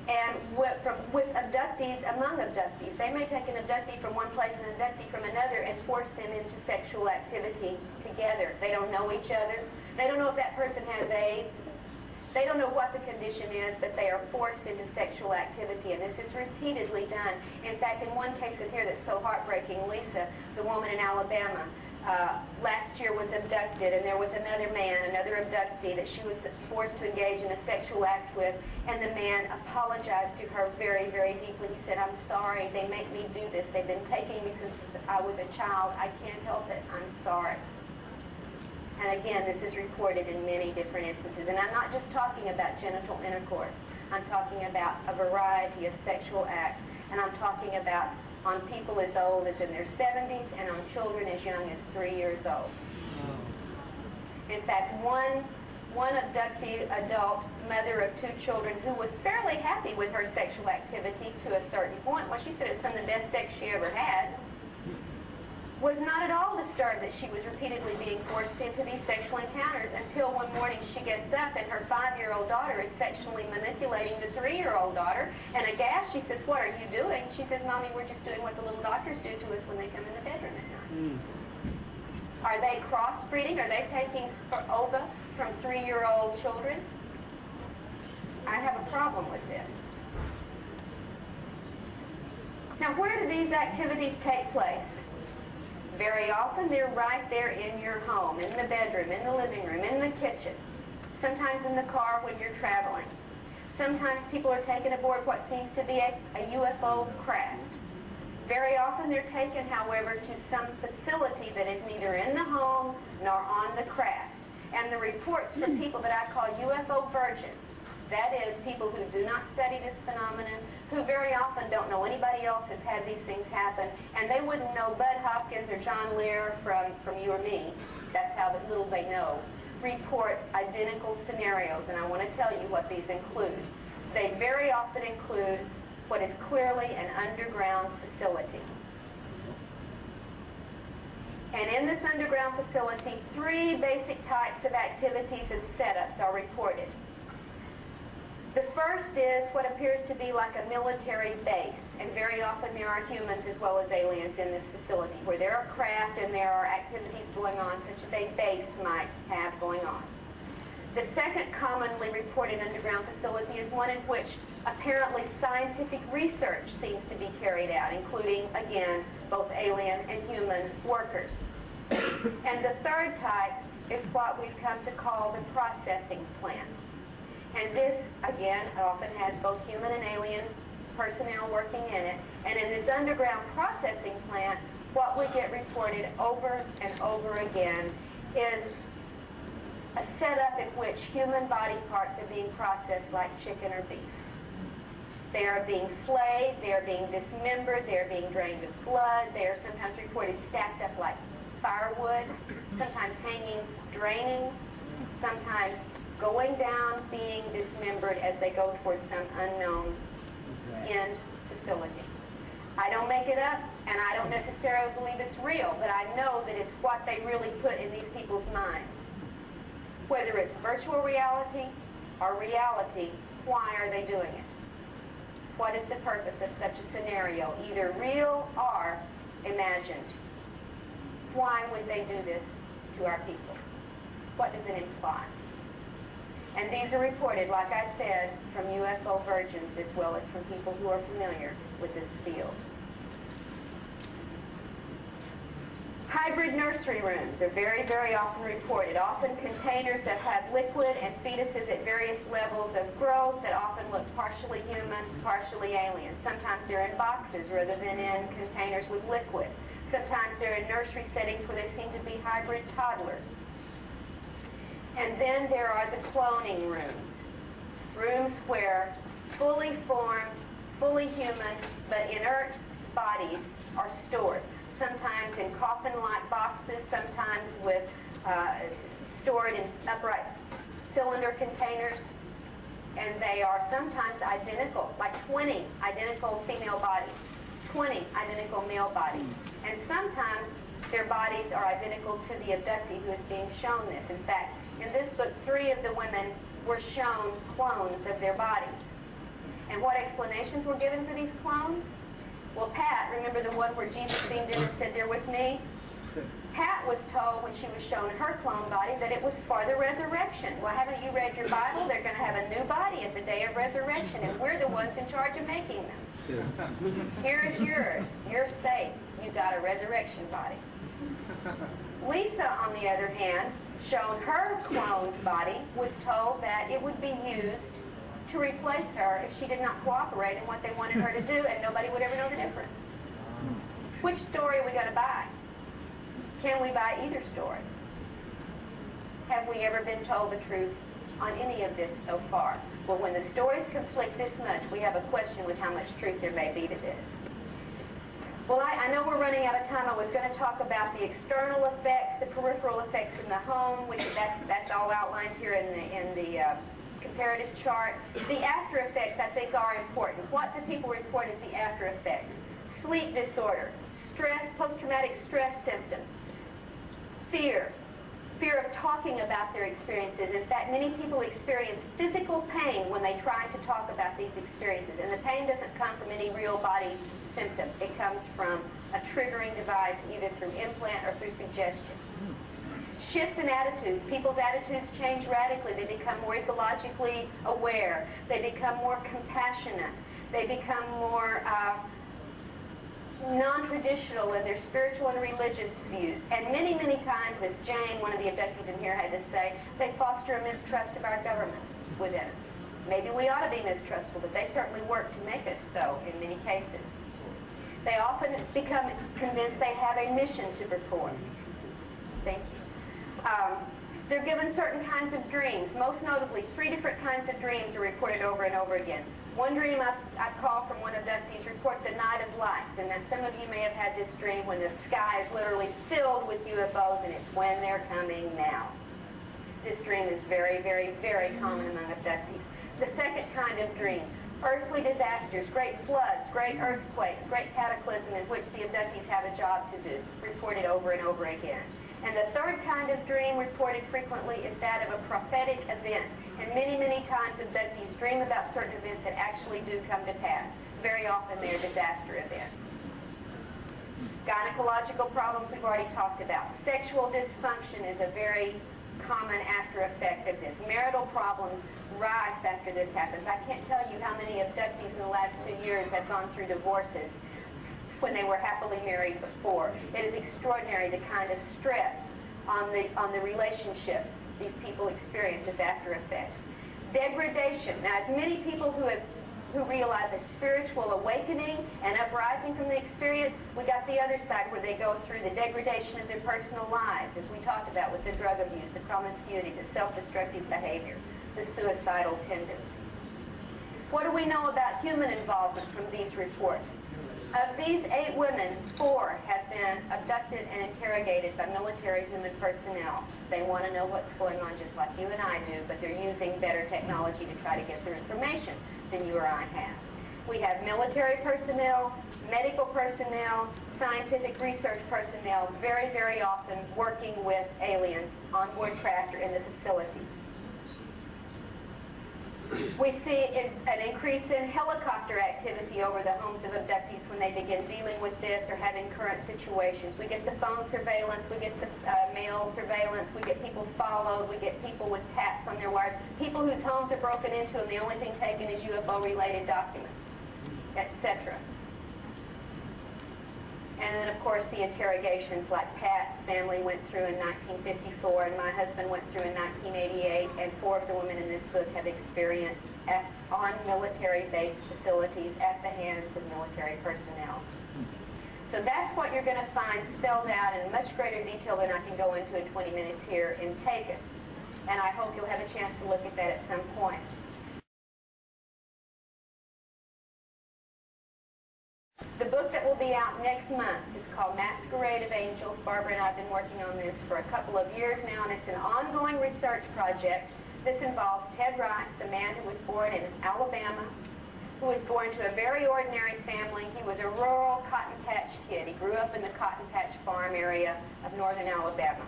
and with abductees among abductees. They may take an abductee from one place and an abductee from another and force them into sexual activity together. They don't know each other. They don't know if that person has AIDS. They don't know what the condition is, but they are forced into sexual activity, and this is repeatedly done. In fact, in one case in here that's so heartbreaking, Lisa, the woman in Alabama, last year was abducted, and there was another man, another abductee, that she was forced to engage in a sexual act with, and the man apologized to her very, very deeply. He said, "I'm sorry, they make me do this. They've been taking me since I was a child. I can't help it. I'm sorry." And again, this is reported in many different instances. And I'm not just talking about genital intercourse. I'm talking about a variety of sexual acts. And I'm talking about on people as old as in their 70s and on children as young as 3 years old. In fact, one abductee adult mother of 2 children who was fairly happy with her sexual activity to a certain point, well, she said it was some of the best sex she ever had, was not at all disturbed that she was repeatedly being forced into these sexual encounters until one morning she gets up and her 5-year-old daughter is sexually manipulating the 3-year-old daughter, and aghast she says, "What are you doing?" She says, "Mommy, we're just doing what the little doctors do to us when they come in the bedroom at night." Are they crossbreeding? Are they taking ova from 3-year-old children? I have a problem with this. Now, where do these activities take place? Very often they're right there in your home, in the bedroom, in the living room, in the kitchen. Sometimes in the car when you're traveling. Sometimes people are taken aboard what seems to be a UFO craft. Very often they're taken, however, to some facility that is neither in the home nor on the craft. And the reports from people that I call UFO virgins That is, people who do not study this phenomenon, who very often don't know anybody else has had these things happen, and they wouldn't know Bud Hopkins or John Lear from you or me. That's how little they know. Report identical scenarios, and I want to tell you what these include. They very often include what is clearly an underground facility. And in this underground facility, 3 basic types of activities and setups are reported. The first is what appears to be like a military base, and very often there are humans as well as aliens in this facility, where there are craft and there are activities going on such as a base might have going on. The second commonly reported underground facility is one in which apparently scientific research seems to be carried out, including, again, both alien and human workers. And the third type is what we've come to call the processing plant. And this, again, often has both human and alien personnel working in it. And in this underground processing plant, what we get reported over and over again is a setup in which human body parts are being processed like chicken or beef. They are being flayed, they are being dismembered, they are being drained of blood, they are sometimes reported stacked up like firewood, sometimes hanging, draining, sometimes going down, being dismembered as they go towards some unknown end facility. I don't make it up, and I don't necessarily believe it's real, but I know that it's what they really put in these people's minds. Whether it's virtual reality or reality, why are they doing it? What is the purpose of such a scenario, either real or imagined? Why would they do this to our people? What does it imply? And these are reported, like I said, from UFO virgins as well as from people who are familiar with this field. Hybrid nursery rooms are very, very often reported, often containers that have liquid and fetuses at various levels of growth that often look partially human, partially alien. Sometimes they're in boxes rather than in containers with liquid. Sometimes they're in nursery settings where they seem to be hybrid toddlers. And then there are the cloning rooms, rooms where fully formed, fully human, but inert bodies are stored. Sometimes in coffin-like boxes, sometimes with stored in upright cylinder containers, and they are sometimes identical, like 20 identical female bodies, 20 identical male bodies, and sometimes their bodies are identical to the abductee who is being shown this. In fact, in this book, 3 of the women were shown clones of their bodies. And what explanations were given for these clones? Well, Pat, remember the one where Jesus beamed in and said, "They're with me"? Pat was told when she was shown her clone body that it was for the resurrection. Well, haven't you read your Bible? They're going to have a new body at the day of resurrection, and we're the ones in charge of making them. Here is yours. You're safe. You got a resurrection body. Lisa, on the other hand, shown her cloned body, was told that it would be used to replace her if she did not cooperate in what they wanted her to do, and nobody would ever know the difference. Which story are we going to buy? Can we buy either story? Have we ever been told the truth on any of this so far? Well, when the stories conflict this much, we have a question with how much truth there may be to this. Well, I know we're running out of time. I was going to talk about the external effects, the peripheral effects in the home, which that's all outlined here in the comparative chart. The after effects, I think, are important. What do people report as the after effects? Sleep disorder, stress, post-traumatic stress symptoms, fear of talking about their experiences. In fact, many people experience physical pain when they try to talk about these experiences, and the pain doesn't come from any real body symptom. It comes from a triggering device, either through implant or through suggestion. Shifts in attitudes. People's attitudes change radically. They become more ecologically aware. They become more compassionate. They become more non-traditional in their spiritual and religious views. And many, many times, as Jane, one of the abductees in here, had to say, they foster a mistrust of our government within us. Maybe we ought to be mistrustful, but they certainly work to make us so in many cases. They often become convinced they have a mission to perform. Thank you. They're given certain kinds of dreams. Most notably, 3 different kinds of dreams are reported over and over again. One dream I call from one abductees report the night of lights, and that some of you may have had this dream when the sky is literally filled with UFOs, and it's when they're coming now. This dream is very, very, very common among abductees. The second kind of dream, earthly disasters, great floods, great earthquakes, great cataclysm in which the abductees have a job to do, reported over and over again. And the third kind of dream reported frequently is that of a prophetic event. And many, many times abductees dream about certain events that actually do come to pass. Very often they are disaster events. Gynecological problems we've already talked about. Sexual dysfunction is a very common after effect of this. Marital problems rife after this happens. I can't tell you how many abductees in the last 2 years have gone through divorces when they were happily married before. It is extraordinary the kind of stress on the relationships these people experience as after effects. Degradation. Now, as many people who realize a spiritual awakening and uprising from the experience, we got the other side where they go through the degradation of their personal lives, as we talked about with the drug abuse, the promiscuity, the self-destructive behavior, the suicidal tendencies. What do we know about human involvement from these reports? Of these 8 women, 4 have been abducted and interrogated by military human personnel. They want to know what's going on just like you and I do, but they're using better technology to try to get their information than you or I have. We have military personnel, medical personnel, scientific research personnel, very, very often working with aliens on board craft or in the facilities. We see an increase in helicopter activity over the homes of abductees when they begin dealing with this or having current situations. We get the phone surveillance, we get the mail surveillance, we get people followed, we get people with taps on their wires, people whose homes are broken into and the only thing taken is UFO-related documents, etc. And then, of course, the interrogations like Pat's family went through in 1954 and my husband went through in 1988, and 4 of the women in this book have experienced on military-based facilities at the hands of military personnel. So that's what you're going to find spelled out in much greater detail than I can go into in 20 minutes here in Take It. And I hope you'll have a chance to look at that at some point. The book that will be out next month is called Masquerade of Angels. Barbara and I have been working on this for a couple of years now, and it's an ongoing research project. This involves Ted Rice, a man who was born in Alabama, who was born to a very ordinary family. He was a rural cotton patch kid. He grew up in the cotton patch farm area of northern Alabama.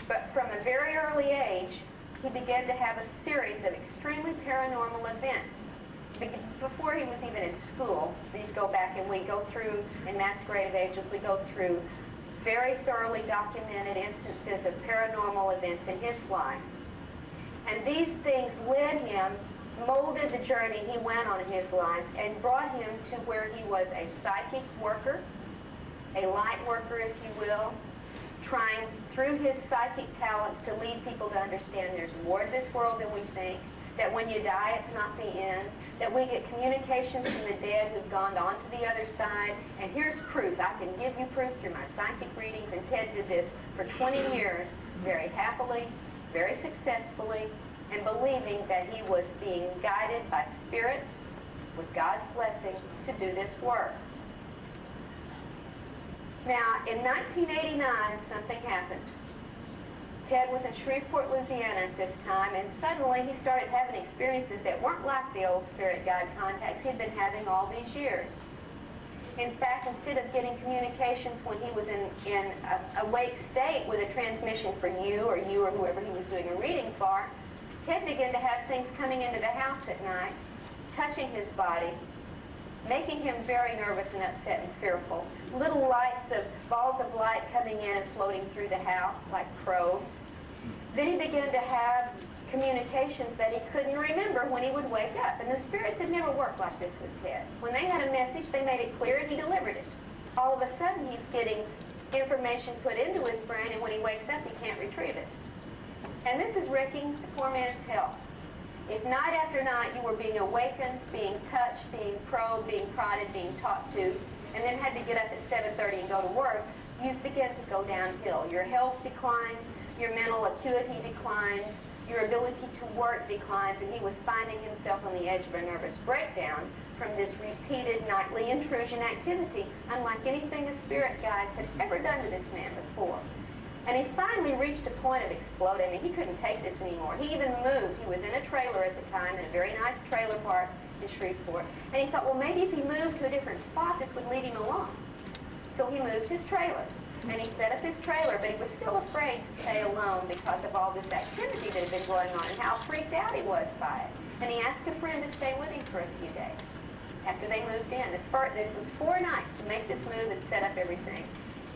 But from a very early age, he began to have a series of extremely paranormal events. Before he was even in school, these go back and we go through, in Masquerade of Angels, we go through very thoroughly documented instances of paranormal events in his life. And these things led him, molded the journey he went on in his life, and brought him to where he was a psychic worker, a light worker, if you will, trying through his psychic talents to lead people to understand there's more to this world than we think, that when you die, it's not the end, that we get communications from the dead who've gone on to the other side, and here's proof. I can give you proof through my psychic readings, and Ted did this for 20 years, very happily, very successfully, and believing that he was being guided by spirits, with God's blessing, to do this work. Now, in 1989, something happened. Ted was in Shreveport, Louisiana at this time, and suddenly he started having experiences that weren't like the old spirit guide contacts he'd been having all these years. In fact, instead of getting communications when he was in a awake state with a transmission for you or whoever he was doing a reading for, Ted began to have things coming into the house at night, touching his body, making him very nervous and upset and fearful. Little lights of balls of light coming in and floating through the house like probes. Then he began to have communications that he couldn't remember when he would wake up. And the spirits had never worked like this with Ted. When they had a message, they made it clear and he delivered it. All of a sudden, he's getting information put into his brain, and when he wakes up, he can't retrieve it. And this is wrecking the poor man's health. If night after night you were being awakened, being touched, being probed, being prodded, being talked to, and then had to get up at 7:30 and go to work, you begin to go downhill. Your health declines, your mental acuity declines, your ability to work declines, and he was finding himself on the edge of a nervous breakdown from this repeated nightly intrusion activity, unlike anything the spirit guides had ever done to this man before. And he finally reached a point of exploding. I mean, he couldn't take this anymore. He even moved. He was in a trailer at the time, in a very nice trailer park in Shreveport. And he thought, well, maybe if he moved to a different spot, this would leave him alone. So he moved his trailer. And he set up his trailer, but he was still afraid to stay alone because of all this activity that had been going on and how freaked out he was by it. And he asked a friend to stay with him for a few days after they moved in. This was 4 nights to make this move and set up everything.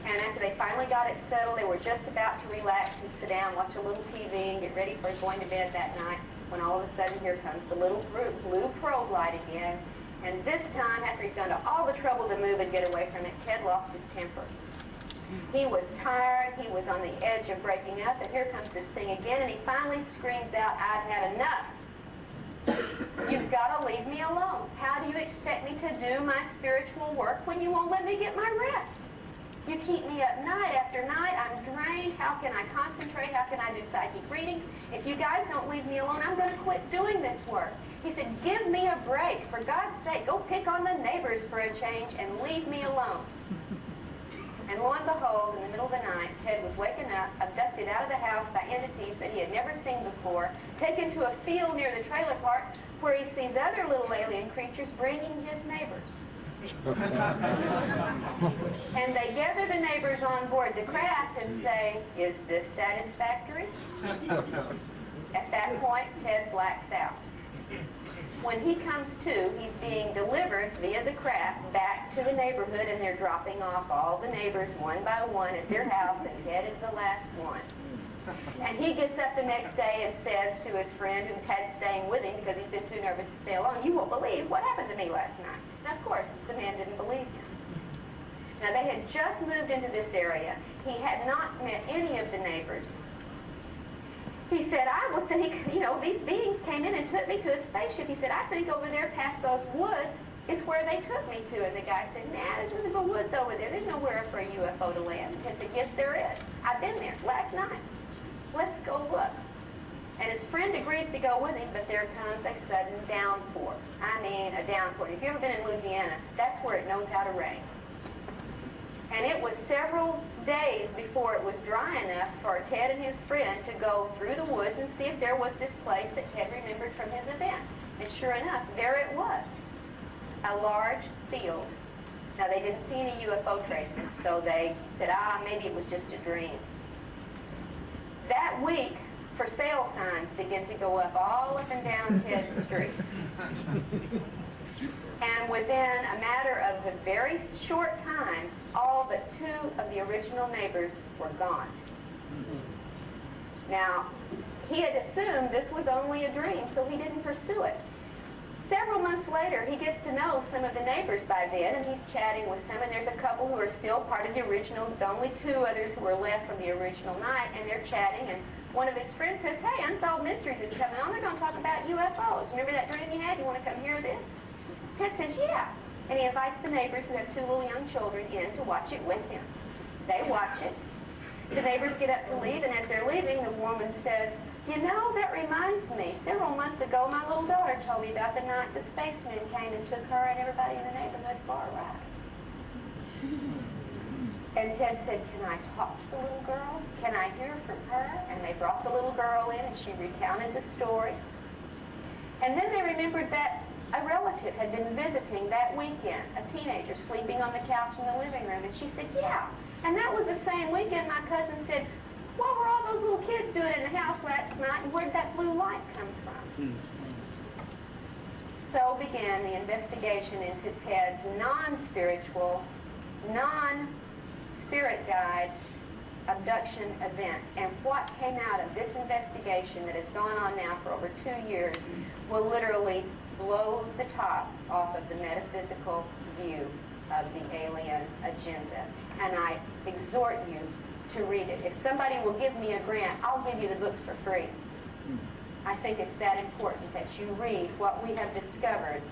And after they finally got it settled, they were just about to relax and sit down, watch a little TV, and get ready for going to bed that night, when all of a sudden here comes the little blue probe light again. And this time, after he's gone to all the trouble to move and get away from it, Ted lost his temper. He was tired, he was on the edge of breaking up, and here comes this thing again, and he finally screams out, "I've had enough. You've got to leave me alone. How do you expect me to do my spiritual work when you won't let me get my rest? You keep me up night after night. I'm drained. How can I concentrate? How can I do psychic readings? If you guys don't leave me alone, I'm going to quit doing this work." He said, "Give me a break. For God's sake, go pick on the neighbors for a change and leave me alone." And lo and behold, in the middle of the night, Ted was waken up, abducted out of the house by entities that he had never seen before, taken to a field near the trailer park where he sees other little alien creatures bringing his neighbors. And they gather the neighbors on board the craft and say, "Is this satisfactory?" At that point, Ted blacks out. When he comes to, he's being delivered via the craft back to the neighborhood, and they're dropping off all the neighbors one by one at their house, and Ted is the last one. And he gets up the next day and says to his friend who's had staying with him because he's been too nervous to stay alone, "You won't believe what happened to me last night." Now, of course, the man didn't believe him. Now, they had just moved into this area. He had not met any of the neighbors. He said, "I would think, you know, these beings came in and took me to a spaceship." He said, "I think over there past those woods is where they took me to." And the guy said, "Nah, there's nothing but woods over there. There's nowhere for a UFO to land." And Ted said, "Yes, there is. I've been there last night. Let's go look." And his friend agrees to go with him, but there comes a sudden downpour. I mean, a downpour. If you've ever been in Louisiana, that's where it knows how to rain. And it was several days before it was dry enough for Ted and his friend to go through the woods and see if there was this place that Ted remembered from his event. And sure enough, there it was, a large field. Now, they didn't see any UFO traces, so they said, maybe it was just a dream. That week, for sale signs began to go up all up and down Ted's street. And within a matter of a very short time, all but 2 of the original neighbors were gone. Now, he had assumed this was only a dream, so he didn't pursue it. Several months later, he gets to know some of the neighbors by then, and he's chatting with some, and there's a couple who are still part of the original, the only 2 others who were left from the original night, and they're chatting, and one of his friends says, "Hey, Unsolved Mysteries is coming on. They're going to talk about UFOs. Remember that dream you had? You want to come hear this?" Ted says, "Yeah." And he invites the neighbors who have 2 little young children in to watch it with him. They watch it. The neighbors get up to leave, and as they're leaving, the woman says, "You know, that reminds me. Several months ago, my little daughter told me about the night the spacemen came and took her and everybody in the neighborhood for a ride." And Ted said, "Can I talk to the little girl? Can I hear from her?" And they brought the little girl in, and she recounted the story. And then they remembered that a relative had been visiting that weekend, a teenager sleeping on the couch in the living room. And she said, "Yeah, and that was the same weekend my cousin said, what were all those little kids doing in the house last night, and where did that blue light come from?" So began the investigation into Ted's non-spiritual, non-spirit guide abduction events. And what came out of this investigation that has gone on now for over 2 years will literally blow the top off of the metaphysical view of the alien agenda. And I exhort you to read it. If somebody will give me a grant, I'll give you the books for free. I think it's that important that you read what we have discovered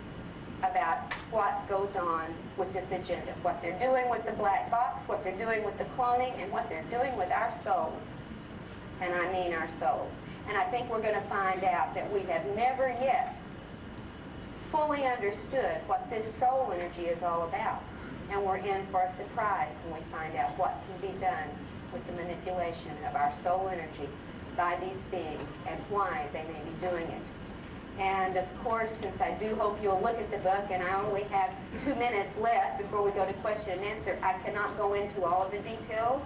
about what goes on with this agenda, what they're doing with the black box, what they're doing with the cloning, and what they're doing with our souls. and I mean our souls. And I think we're going to find out that we have never yet fully understood what this soul energy is all about. And we're in for a surprise when we find out what can be done with the manipulation of our soul energy by these beings and why they may be doing it. And of course, since I do hope you'll look at the book, and I only have 2 minutes left before we go to question and answer, I cannot go into all of the details.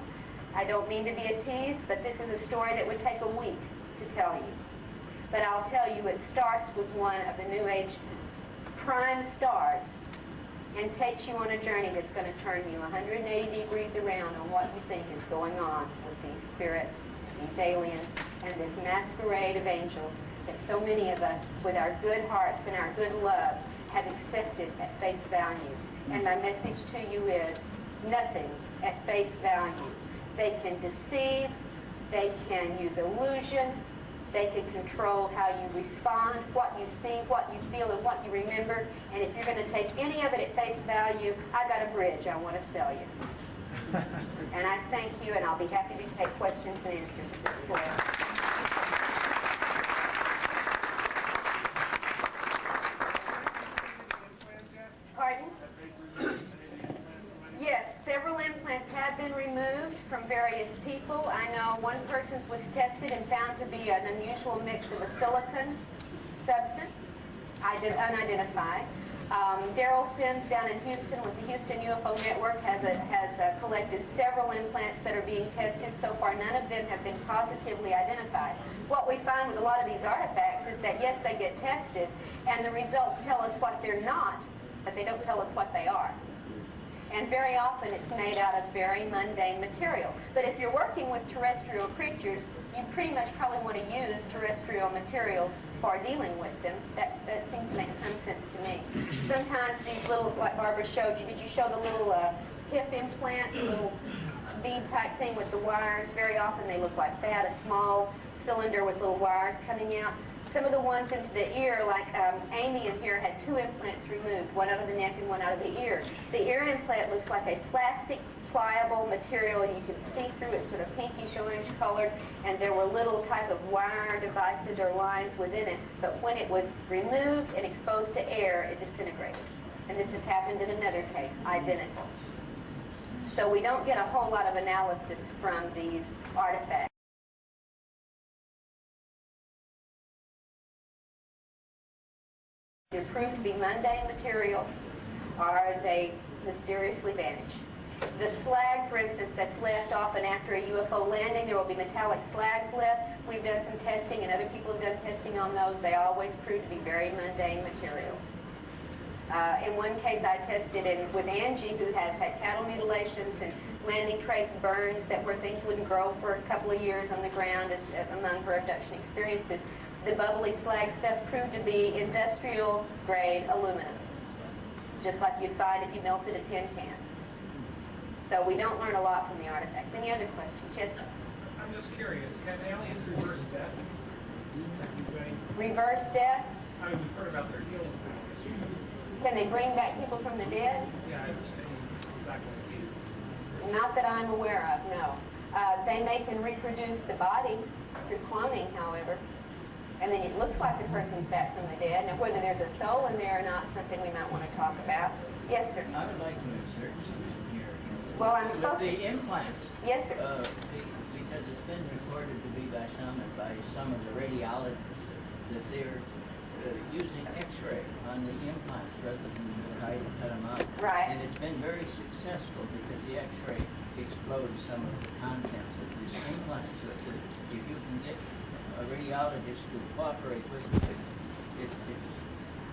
I don't mean to be a tease, but this is a story that would take a week to tell you. But I'll tell you, it starts with one of the New Age prime stars and takes you on a journey that's going to turn you 180 degrees around on what you think is going on with these spirits, these aliens, and this masquerade of angels that so many of us, with our good hearts and our good love, have accepted at face value. And my message to you is nothing at face value. They can deceive, they can use illusion, they can control how you respond, what you see, what you feel, and what you remember. And if you're going to take any of it at face value, I got a bridge I want to sell you. And I thank you, and I'll be happy to take questions and answers at this point. Pardon? Yes, several implants have been removed from various people. I know one person's was tested and found to be an unusual mix of a silicon substance, unidentified. Daryl Sims down in Houston with the Houston UFO Network has collected several implants that are being tested. So far, none of them have been positively identified. What we find with a lot of these artifacts is that, yes, they get tested, and the results tell us what they're not, but they don't tell us what they are. And very often it's made out of very mundane material. But if you're working with terrestrial creatures, you pretty much probably want to use terrestrial materials for dealing with them. That seems to make some sense to me. Sometimes these little, like Barbara showed you, did you show the little hip implant, the little bead type thing with the wires? Very often they look like that, a small cylinder with little wires coming out. Some of the ones into the ear, like Amy in here had 2 implants removed, one out of the neck and one out of the ear. The ear implant looks like a plastic, pliable material, and you can see through it, sort of pinkish orange colored, and there were little type of wire devices or lines within it, but when it was removed and exposed to air, it disintegrated. And this has happened in another case, identical. So we don't get a whole lot of analysis from these artifacts. They're proved to be mundane material, or they mysteriously vanish. The slag, for instance, that's left often after a UFO landing, there will be metallic slags left. We've done some testing, and other people have done testing on those. They always prove to be very mundane material. In one case, I tested it with Angie, who has had cattle mutilations and landing trace burns that where things wouldn't grow for a couple of years on the ground among her abduction experiences. The bubbly slag stuff proved to be industrial-grade aluminum, just like you'd find if you melted a tin can. So we don't learn a lot from the artifacts. Any other questions? Yes? I'm just curious, can aliens reverse death? Reverse death? I mean, we've heard about their healing powers. Can they bring back people from the dead? Yeah, it's just back in the cases. Not that I'm aware of, no. They can reproduce the body through cloning, however. And then it looks like the person's back from the dead. Now, whether there's a soul in there or not, something we might want to talk about. Yes, sir. I would like to insert something here. Well, I'm supposed to. The implants. Yes, sir. Because it's been reported to be by some of the radiologists that they're using X-ray on the implants rather than try to cut them out. Right. And it's been very successful because the X-ray explodes some of the contents of these implants. So if you can get a radiologist to cooperate with it, it's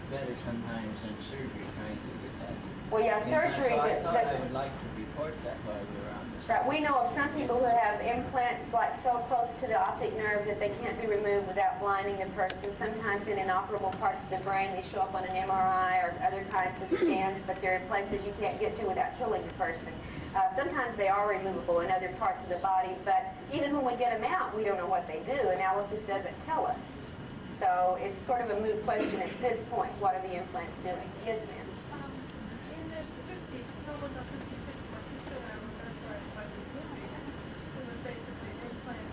better sometimes than surgery trying to get that. Well, yeah, surgery. So I thought I would like to report that while we were on this. Right. We know of some people who have implants like so close to the optic nerve that they can't be removed without blinding the person. Sometimes in inoperable parts of the brain, they show up on an MRI or other kinds of scans, but they're in places you can't get to without killing the person. Sometimes they are removable in other parts of the body, but even when we get them out, we don't know what they do. Analysis doesn't tell us. So it's sort of a moot question at this point. What are the implants doing? Yes, ma'am. In the 50s, November 56, my sister and I were mesmerized by this movie. It was basically an implant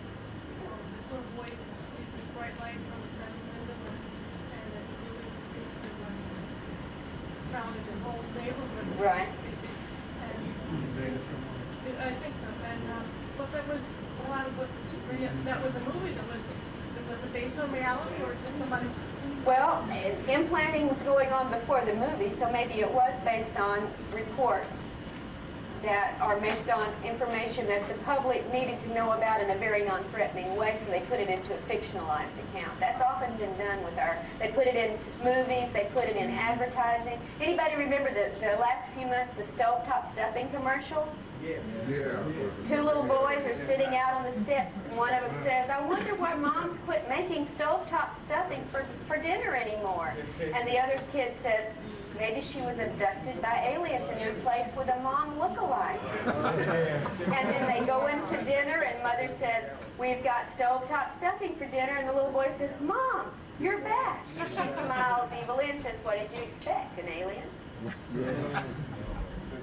surrounded the whole neighborhood. Right. And I think so. And but that was a lot of what that was a movie that was it based on reality, or is this somebody? Well, implanting was going on before the movie, so maybe it was based on reports that are based on information that the public needed to know about in a very non-threatening way, so they put it into a fictionalized account. That's often been done with they put it in movies, they put it in advertising. Anybody remember the last few months, the stovetop stuffing commercial? Yeah. Two little boys are sitting out on the steps, and one of them says, "I wonder why moms quit making stovetop stuffing for dinner anymore." And the other kid says, "Maybe she was abducted by aliens and replaced with a mom look-alike." And then they go into dinner, and mother says, "We've got stovetop stuffing for dinner," and the little boy says, "Mom, you're back." She smiles evilly and says, "What did you expect, an alien?"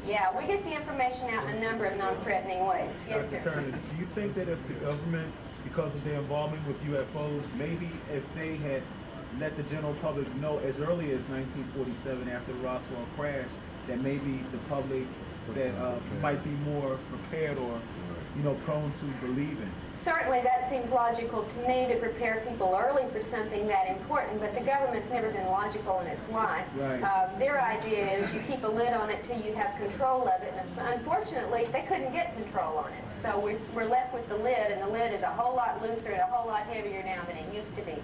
Yeah, we get the information out in a number of non-threatening ways. Yes, sir. Dr. Turner, do you think that if the government, because of their involvement with UFOs, maybe if they had let the general public know as early as 1947 after the Roswell crash, that maybe the public that might be more prepared or, prone to believing? Certainly that seems logical to me, to prepare people early for something that important, but the government's never been logical in its life. Right. Their idea is you keep a lid on it till you have control of it, and unfortunately they couldn't get control on it. So we're left with the lid, and the lid is a whole lot looser and a whole lot heavier now than it used to be.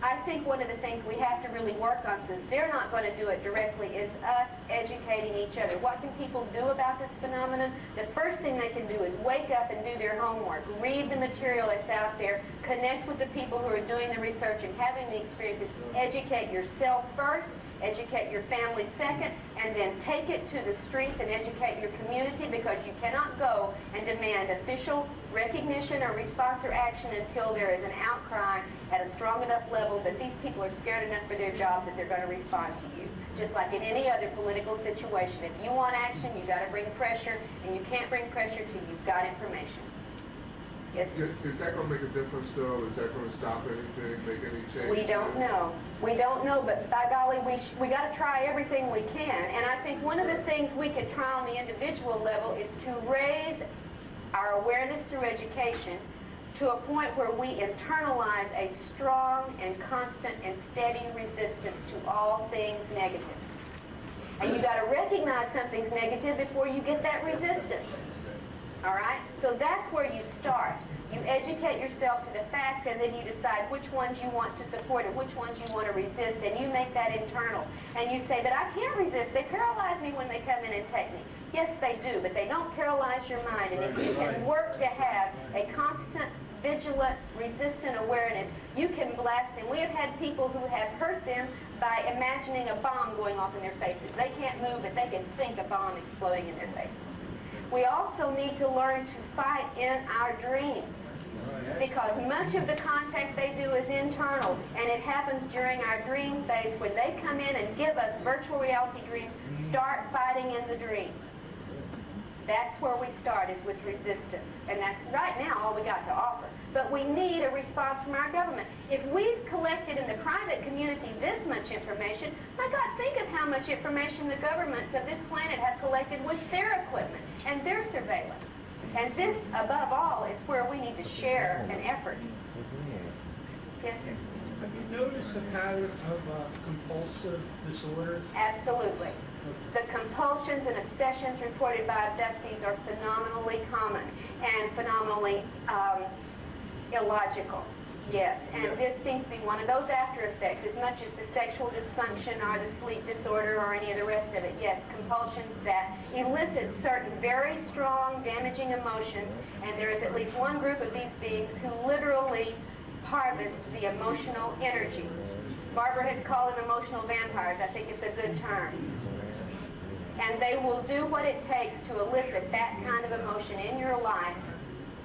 I think one of the things we have to really work on, since they're not going to do it directly, is us educating each other. What can people do about this phenomenon? The first thing they can do is wake up and do their homework. Read the material that's out there. Connect with the people who are doing the research and having the experiences. Educate yourself first. Educate your family second. And then take it to the streets and educate your community, because you cannot go and demand official recognition or response or action until there is an outcry at a strong enough level that these people are scared enough for their jobs that they're going to respond to you. Just like in any other political situation, if you want action, you've got to bring pressure, and you can't bring pressure till you've got information. Yes, sir? Is that going to make a difference, though? Is that going to stop anything, make any changes? We don't know. We don't know, but by golly, we got to try everything we can. And I think one of the things we could try on the individual level is to raise our awareness through education to a point where we internalize a strong and constant and steady resistance to all things negative. And you got to recognize something's negative before you get that resistance. All right? So that's where you start. You educate yourself to the facts, and then you decide which ones you want to support and which ones you want to resist, and you make that internal. And you say, "But I can't resist. They paralyze me when they come in and take me." Yes, they do, but they don't paralyze your mind. And if you can work to have a constant, vigilant, resistant awareness, you can blast them. We have had people who have hurt them by imagining a bomb going off in their faces. They can't move, but they can think a bomb exploding in their faces. We also need to learn to fight in our dreams, because much of the contact they do is internal, and it happens during our dream phase. When they come in and give us virtual reality dreams, start fighting in the dream. That's where we start, is with resistance. And that's right now all we got to offer. But we need a response from our government. If we've collected in the private community this much information, my God, think of how much information the governments of this planet have collected with their equipment and their surveillance. And this, above all, is where we need to share an effort. Yes, sir? Have you noticed a pattern of compulsive disorders? Absolutely. The compulsions and obsessions reported by abductees are phenomenally common and phenomenally illogical. Yes, and this seems to be one of those after effects, as much as the sexual dysfunction or the sleep disorder or any of the rest of it. Yes, compulsions that elicit certain very strong, damaging emotions, and there is at least one group of these beings who literally harvest the emotional energy. Barbara has called them emotional vampires. I think it's a good term. And they will do what it takes to elicit that kind of emotion in your life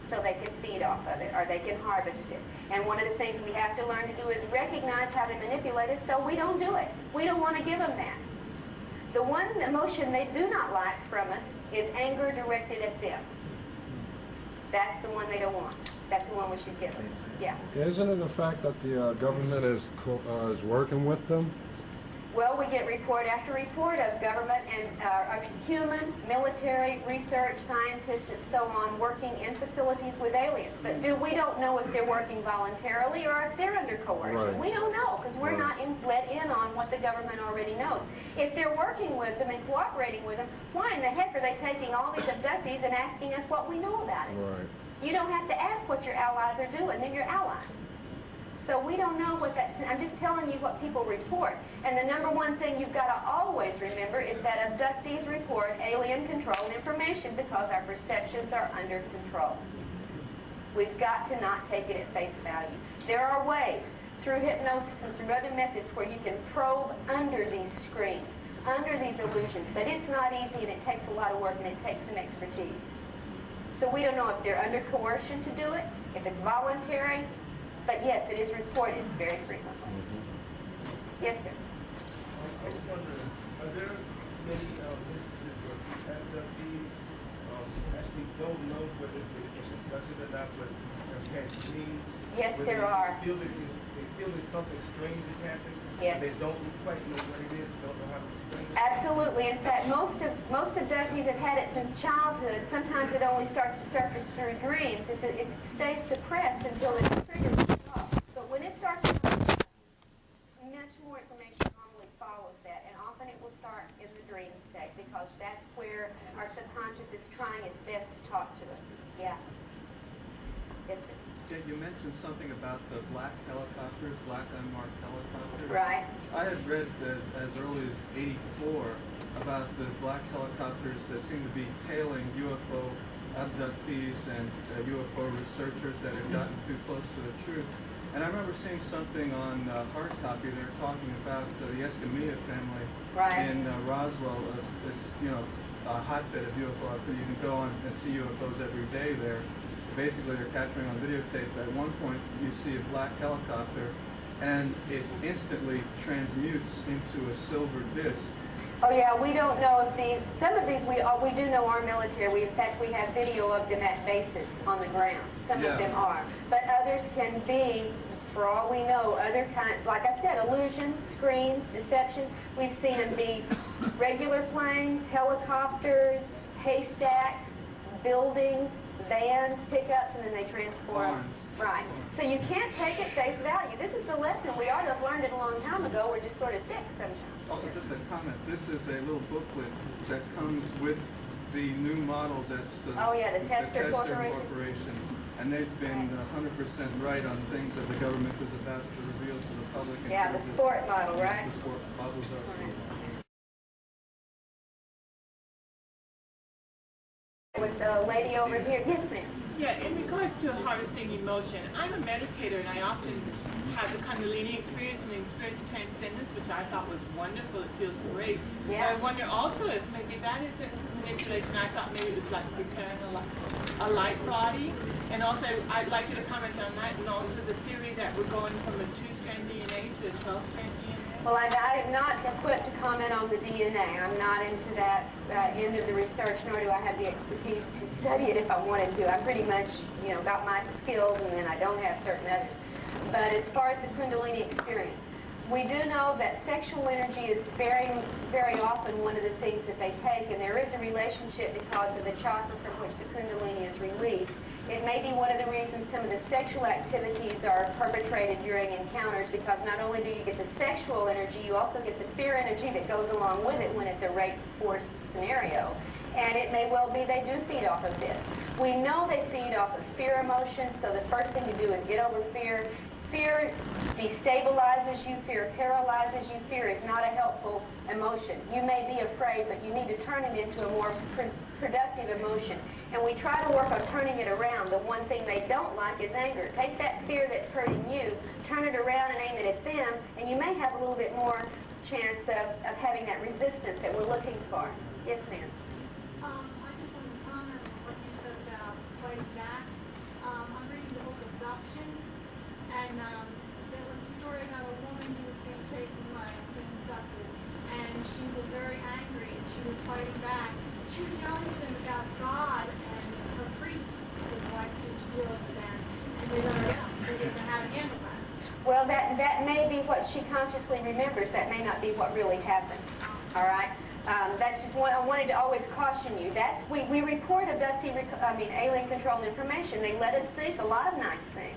so they can feed off of it, or they can harvest it. And one of the things we have to learn to do is recognize how they manipulate us so we don't do it. We don't want to give them that. The one emotion they do not like from us is anger directed at them. That's the one they don't want. That's the one we should give them. Yeah. Isn't it the fact that the government is working with them? Well, we get report after report of government and human, military, research, scientists, and so on working in facilities with aliens. But we don't know if they're working voluntarily or if they're under coercion. Right. We don't know because we're not let in on what the government already knows. If they're working with them and cooperating with them, why in the heck are they taking all these abductees and asking us what we know about it? Right. You don't have to ask what your allies are doing. They're your allies. So we don't know what that's... I'm just telling you what people report. And the number one thing you've got to always remember is that abductees report alien-controlled information because our perceptions are under control. We've got to not take it at face value. There are ways, through hypnosis and through other methods, where you can probe under these screens, under these illusions. But it's not easy, and it takes a lot of work, and it takes some expertise. So we don't know if they're under coercion to do it, if it's voluntary. But yes, it is reported very frequently. Yes, sir. I was wondering, are there many instances where abductees actually don't know whether it's abducted or not, but have had dreams? Yes, there are. They feel that something strange is happening. Yes. They don't quite know what it is, don't know how to explain it. Absolutely. In fact, most abductees have had it since childhood. Sometimes it only starts to surface through dreams. It stays suppressed until it's triggered. But when it starts to come out, much more information normally follows that, and often it will start in the dream state because that's where our subconscious is trying its best to talk to us. Yeah. Yes, sir. Yeah, you mentioned something about the black helicopters, black unmarked helicopters. Right. I had read that as early as '84 about the black helicopters that seem to be tailing UFO abductees and UFO researchers that had gotten too close to the truth. And I remember seeing something on hard copy. They were talking about the Escamilla family in Roswell. It's a hotbed of UFO activity. You can go on and see UFOs every day there. Basically, they're capturing on videotape. At one point, you see a black helicopter, and it instantly transmutes into a silver disc. Oh yeah, we don't know if these. Some of these we do know are military. In fact, we have video of them at bases on the ground. Some of them are, but others can be, for all we know, other kind. Like I said, illusions, screens, deceptions. We've seen them be regular planes, helicopters, haystacks, buildings, vans, pickups, and then they transform. Right. So you can't take it face value. This is the lesson. We ought to have learned it a long time ago. We're just sort of thick sometimes. Also, just a comment. This is a little booklet that comes with the new model that the Tester Corporation. And they've been 100% right on things that the government was about to reveal to the public. Yeah, the sport model, right? The sport models are. There was a lady over here. Yes, ma'am. Yeah, in regards to harvesting emotion, I'm a meditator and I often have the Kundalini experience and the experience of transcendence, which I thought was wonderful. It feels great. Yeah. But I wonder also if maybe that isn't manipulation. I thought maybe it was like preparing a light body. And also, I'd like you to comment on that, and also the theory that we're going from a 2-strand DNA to a 12-strand DNA. Well, I am not equipped to comment on the DNA. I'm not into that end of the research, nor do I have the expertise to study it if I wanted to. I pretty much, got my skills, and then I don't have certain others. But as far as the Kundalini experience, we do know that sexual energy is very, very often one of the things that they take, and there is a relationship because of the chakra from which the Kundalini is released. It may be one of the reasons some of the sexual activities are perpetrated during encounters, because not only do you get the sexual energy, you also get the fear energy that goes along with it when it's a rape-forced scenario. And it may well be they do feed off of this. We know they feed off of fear emotion, so the first thing to do is get over fear. Fear destabilizes you. Fear paralyzes you. Fear is not a helpful emotion. You may be afraid, but you need to turn it into a more productive emotion. And we try to work on turning it around. The one thing they don't like is anger. Take that fear that's hurting you, turn it around and aim it at them, and you may have a little bit more chance of having that resistance that we're looking for. Yes, ma'am. I just want to comment on what you said about fighting back. I'm reading the book Abductions, and there was a story about a woman who was being taken away and being abducted, and she was very angry, and she was fighting back. She was yelling them about God, and her priest was going to deal with them, and they didn't know how to handle that. Well, that may be what she consciously remembers. That may not be what really happened. All right? That's just what I wanted to always caution you. We report alien controlled information. They let us think a lot of nice things.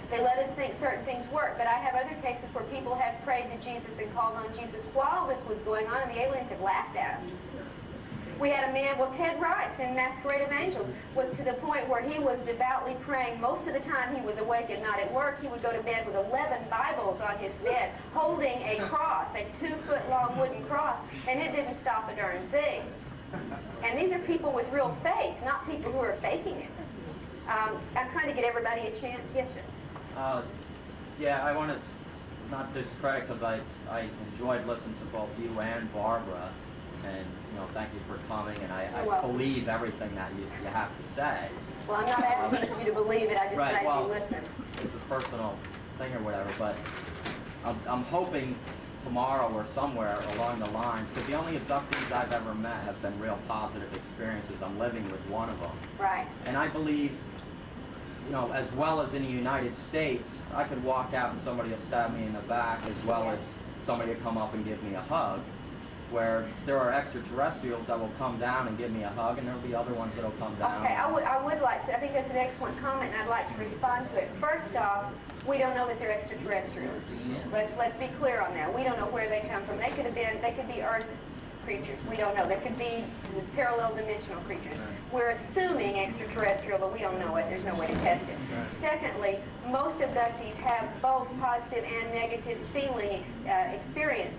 They let us think certain things work. But I have other cases where people have prayed to Jesus and called on Jesus while this was going on, and the aliens have laughed at them. We had a man, Ted Rice in Masquerade of Angels was to the point where he was devoutly praying. Most of the time he was awake and not at work. He would go to bed with 11 Bibles on his bed, holding a cross, a 2-foot-long wooden cross, and it didn't stop a darn thing. And these are people with real faith, not people who are faking it. I'm trying to get everybody a chance. Yes, sir. Yeah, I want to not discredit, because I enjoyed listening to both you and Barbara. And, thank you for coming, and I believe everything that you have to say. Well, I'm not asking you to believe it, I just right, glad you listen. It's a personal thing or whatever, but I'm hoping tomorrow or somewhere along the lines, because the only abductees I've ever met have been real positive experiences. I'm living with one of them. Right. And I believe, as well as in the United States, I could walk out and somebody will stab me in the back, as well as somebody will come up and give me a hug. Where there are extraterrestrials that will come down and give me a hug, and there will be other ones that will come down. Okay, I would like to, I think that's an excellent comment, and I'd like to respond to it. First off, we don't know that they're extraterrestrials. Let's be clear on that. We don't know where they come from. They could be Earth creatures. We don't know. They could be parallel dimensional creatures. We're assuming extraterrestrial, but we don't know it. There's no way to test it. Secondly, most abductees have both positive and negative feeling experiences.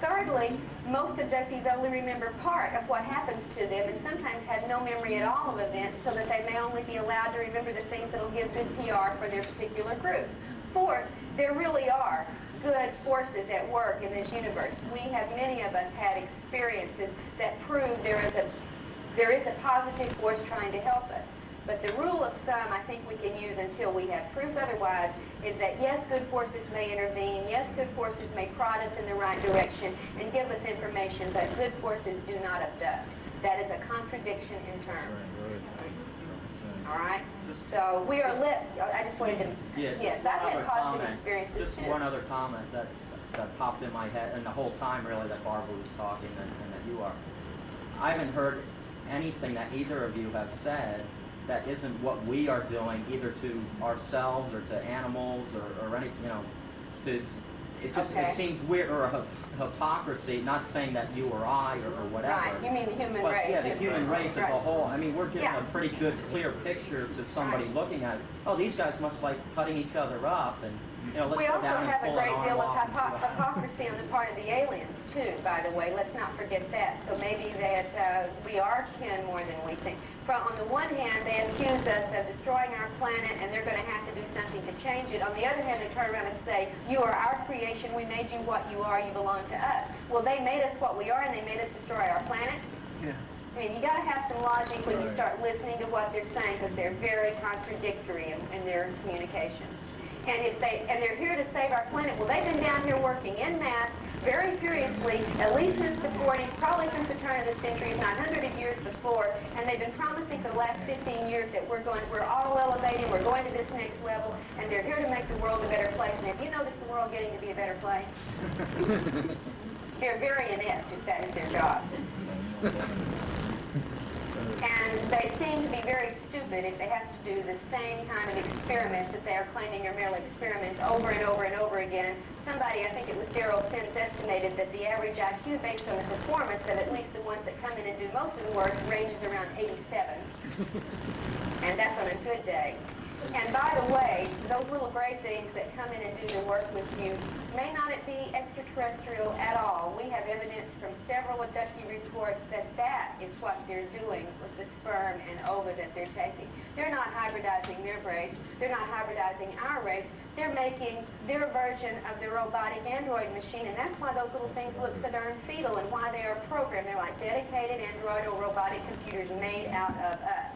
Thirdly, most abductees only remember part of what happens to them and sometimes have no memory at all of events, so that they may only be allowed to remember the things that will give good PR for their particular group. Fourth, there really are good forces at work in this universe. Many of us had experiences that prove there is a positive force trying to help us. But the rule of thumb I think we can use until we have proof otherwise is that yes, good forces may intervene, yes, good forces may prod us in the right direction and give us information, but good forces do not abduct. That is a contradiction in terms. All right? So we are I just wanted to, yes, I've had positive experiences just too. One other comment that popped in my head, and the whole time really that Barbara was talking and that you are. I haven't heard anything that either of you have said that isn't what we are doing, either to ourselves or to animals or anything, it seems weird, or a hypocrisy, not saying that you or I or whatever. Right, you mean the human race. Yeah, the human race as a whole. I mean, we're giving a pretty good, clear picture to somebody looking at it. Oh, these guys must like cutting each other up, and let's we go also down and have a pull great an arm deal of off and see what happens. hypocrisy on the part of the aliens, too, by the way. Let's not forget that. So maybe that we are kin more than we think. On the one hand, they accuse us of destroying our planet, and they're going to have to do something to change it. On the other hand, they turn around and say, you are our creation, we made you what you are, you belong to us. Well, they made us what we are, and they made us destroy our planet? Yeah. I mean, you got to have some logic when you start listening to what they're saying, because they're very contradictory in their communications. And they're here to save our planet. Well, they've been down here working en masse, very furiously, at least since the 40s, probably since the turn of the century, if not hundreds of years before. And they've been promising for the last 15 years that we're all elevating, we're going to this next level, and they're here to make the world a better place. And have you noticed the world getting to be a better place? They're very inept if that is their job. And they seem to be very stupid if they have to do the same kind of experiments that they are claiming are merely experiments over and over and over again. Somebody, I think it was Daryl Sims, estimated that the average IQ based on the performance of at least the ones that come in and do most of the work ranges around 87. And that's on a good day. And by the way, those little gray things that come in and do the work with you may not be extraterrestrial at all. We have evidence from several abductee reports that that is what they're doing with the sperm and ova that they're taking. They're not hybridizing their race. They're not hybridizing our race. They're making their version of the robotic android machine, and that's why those little things look so darn fetal and why they are programmed. They're like dedicated android or robotic computers made out of us.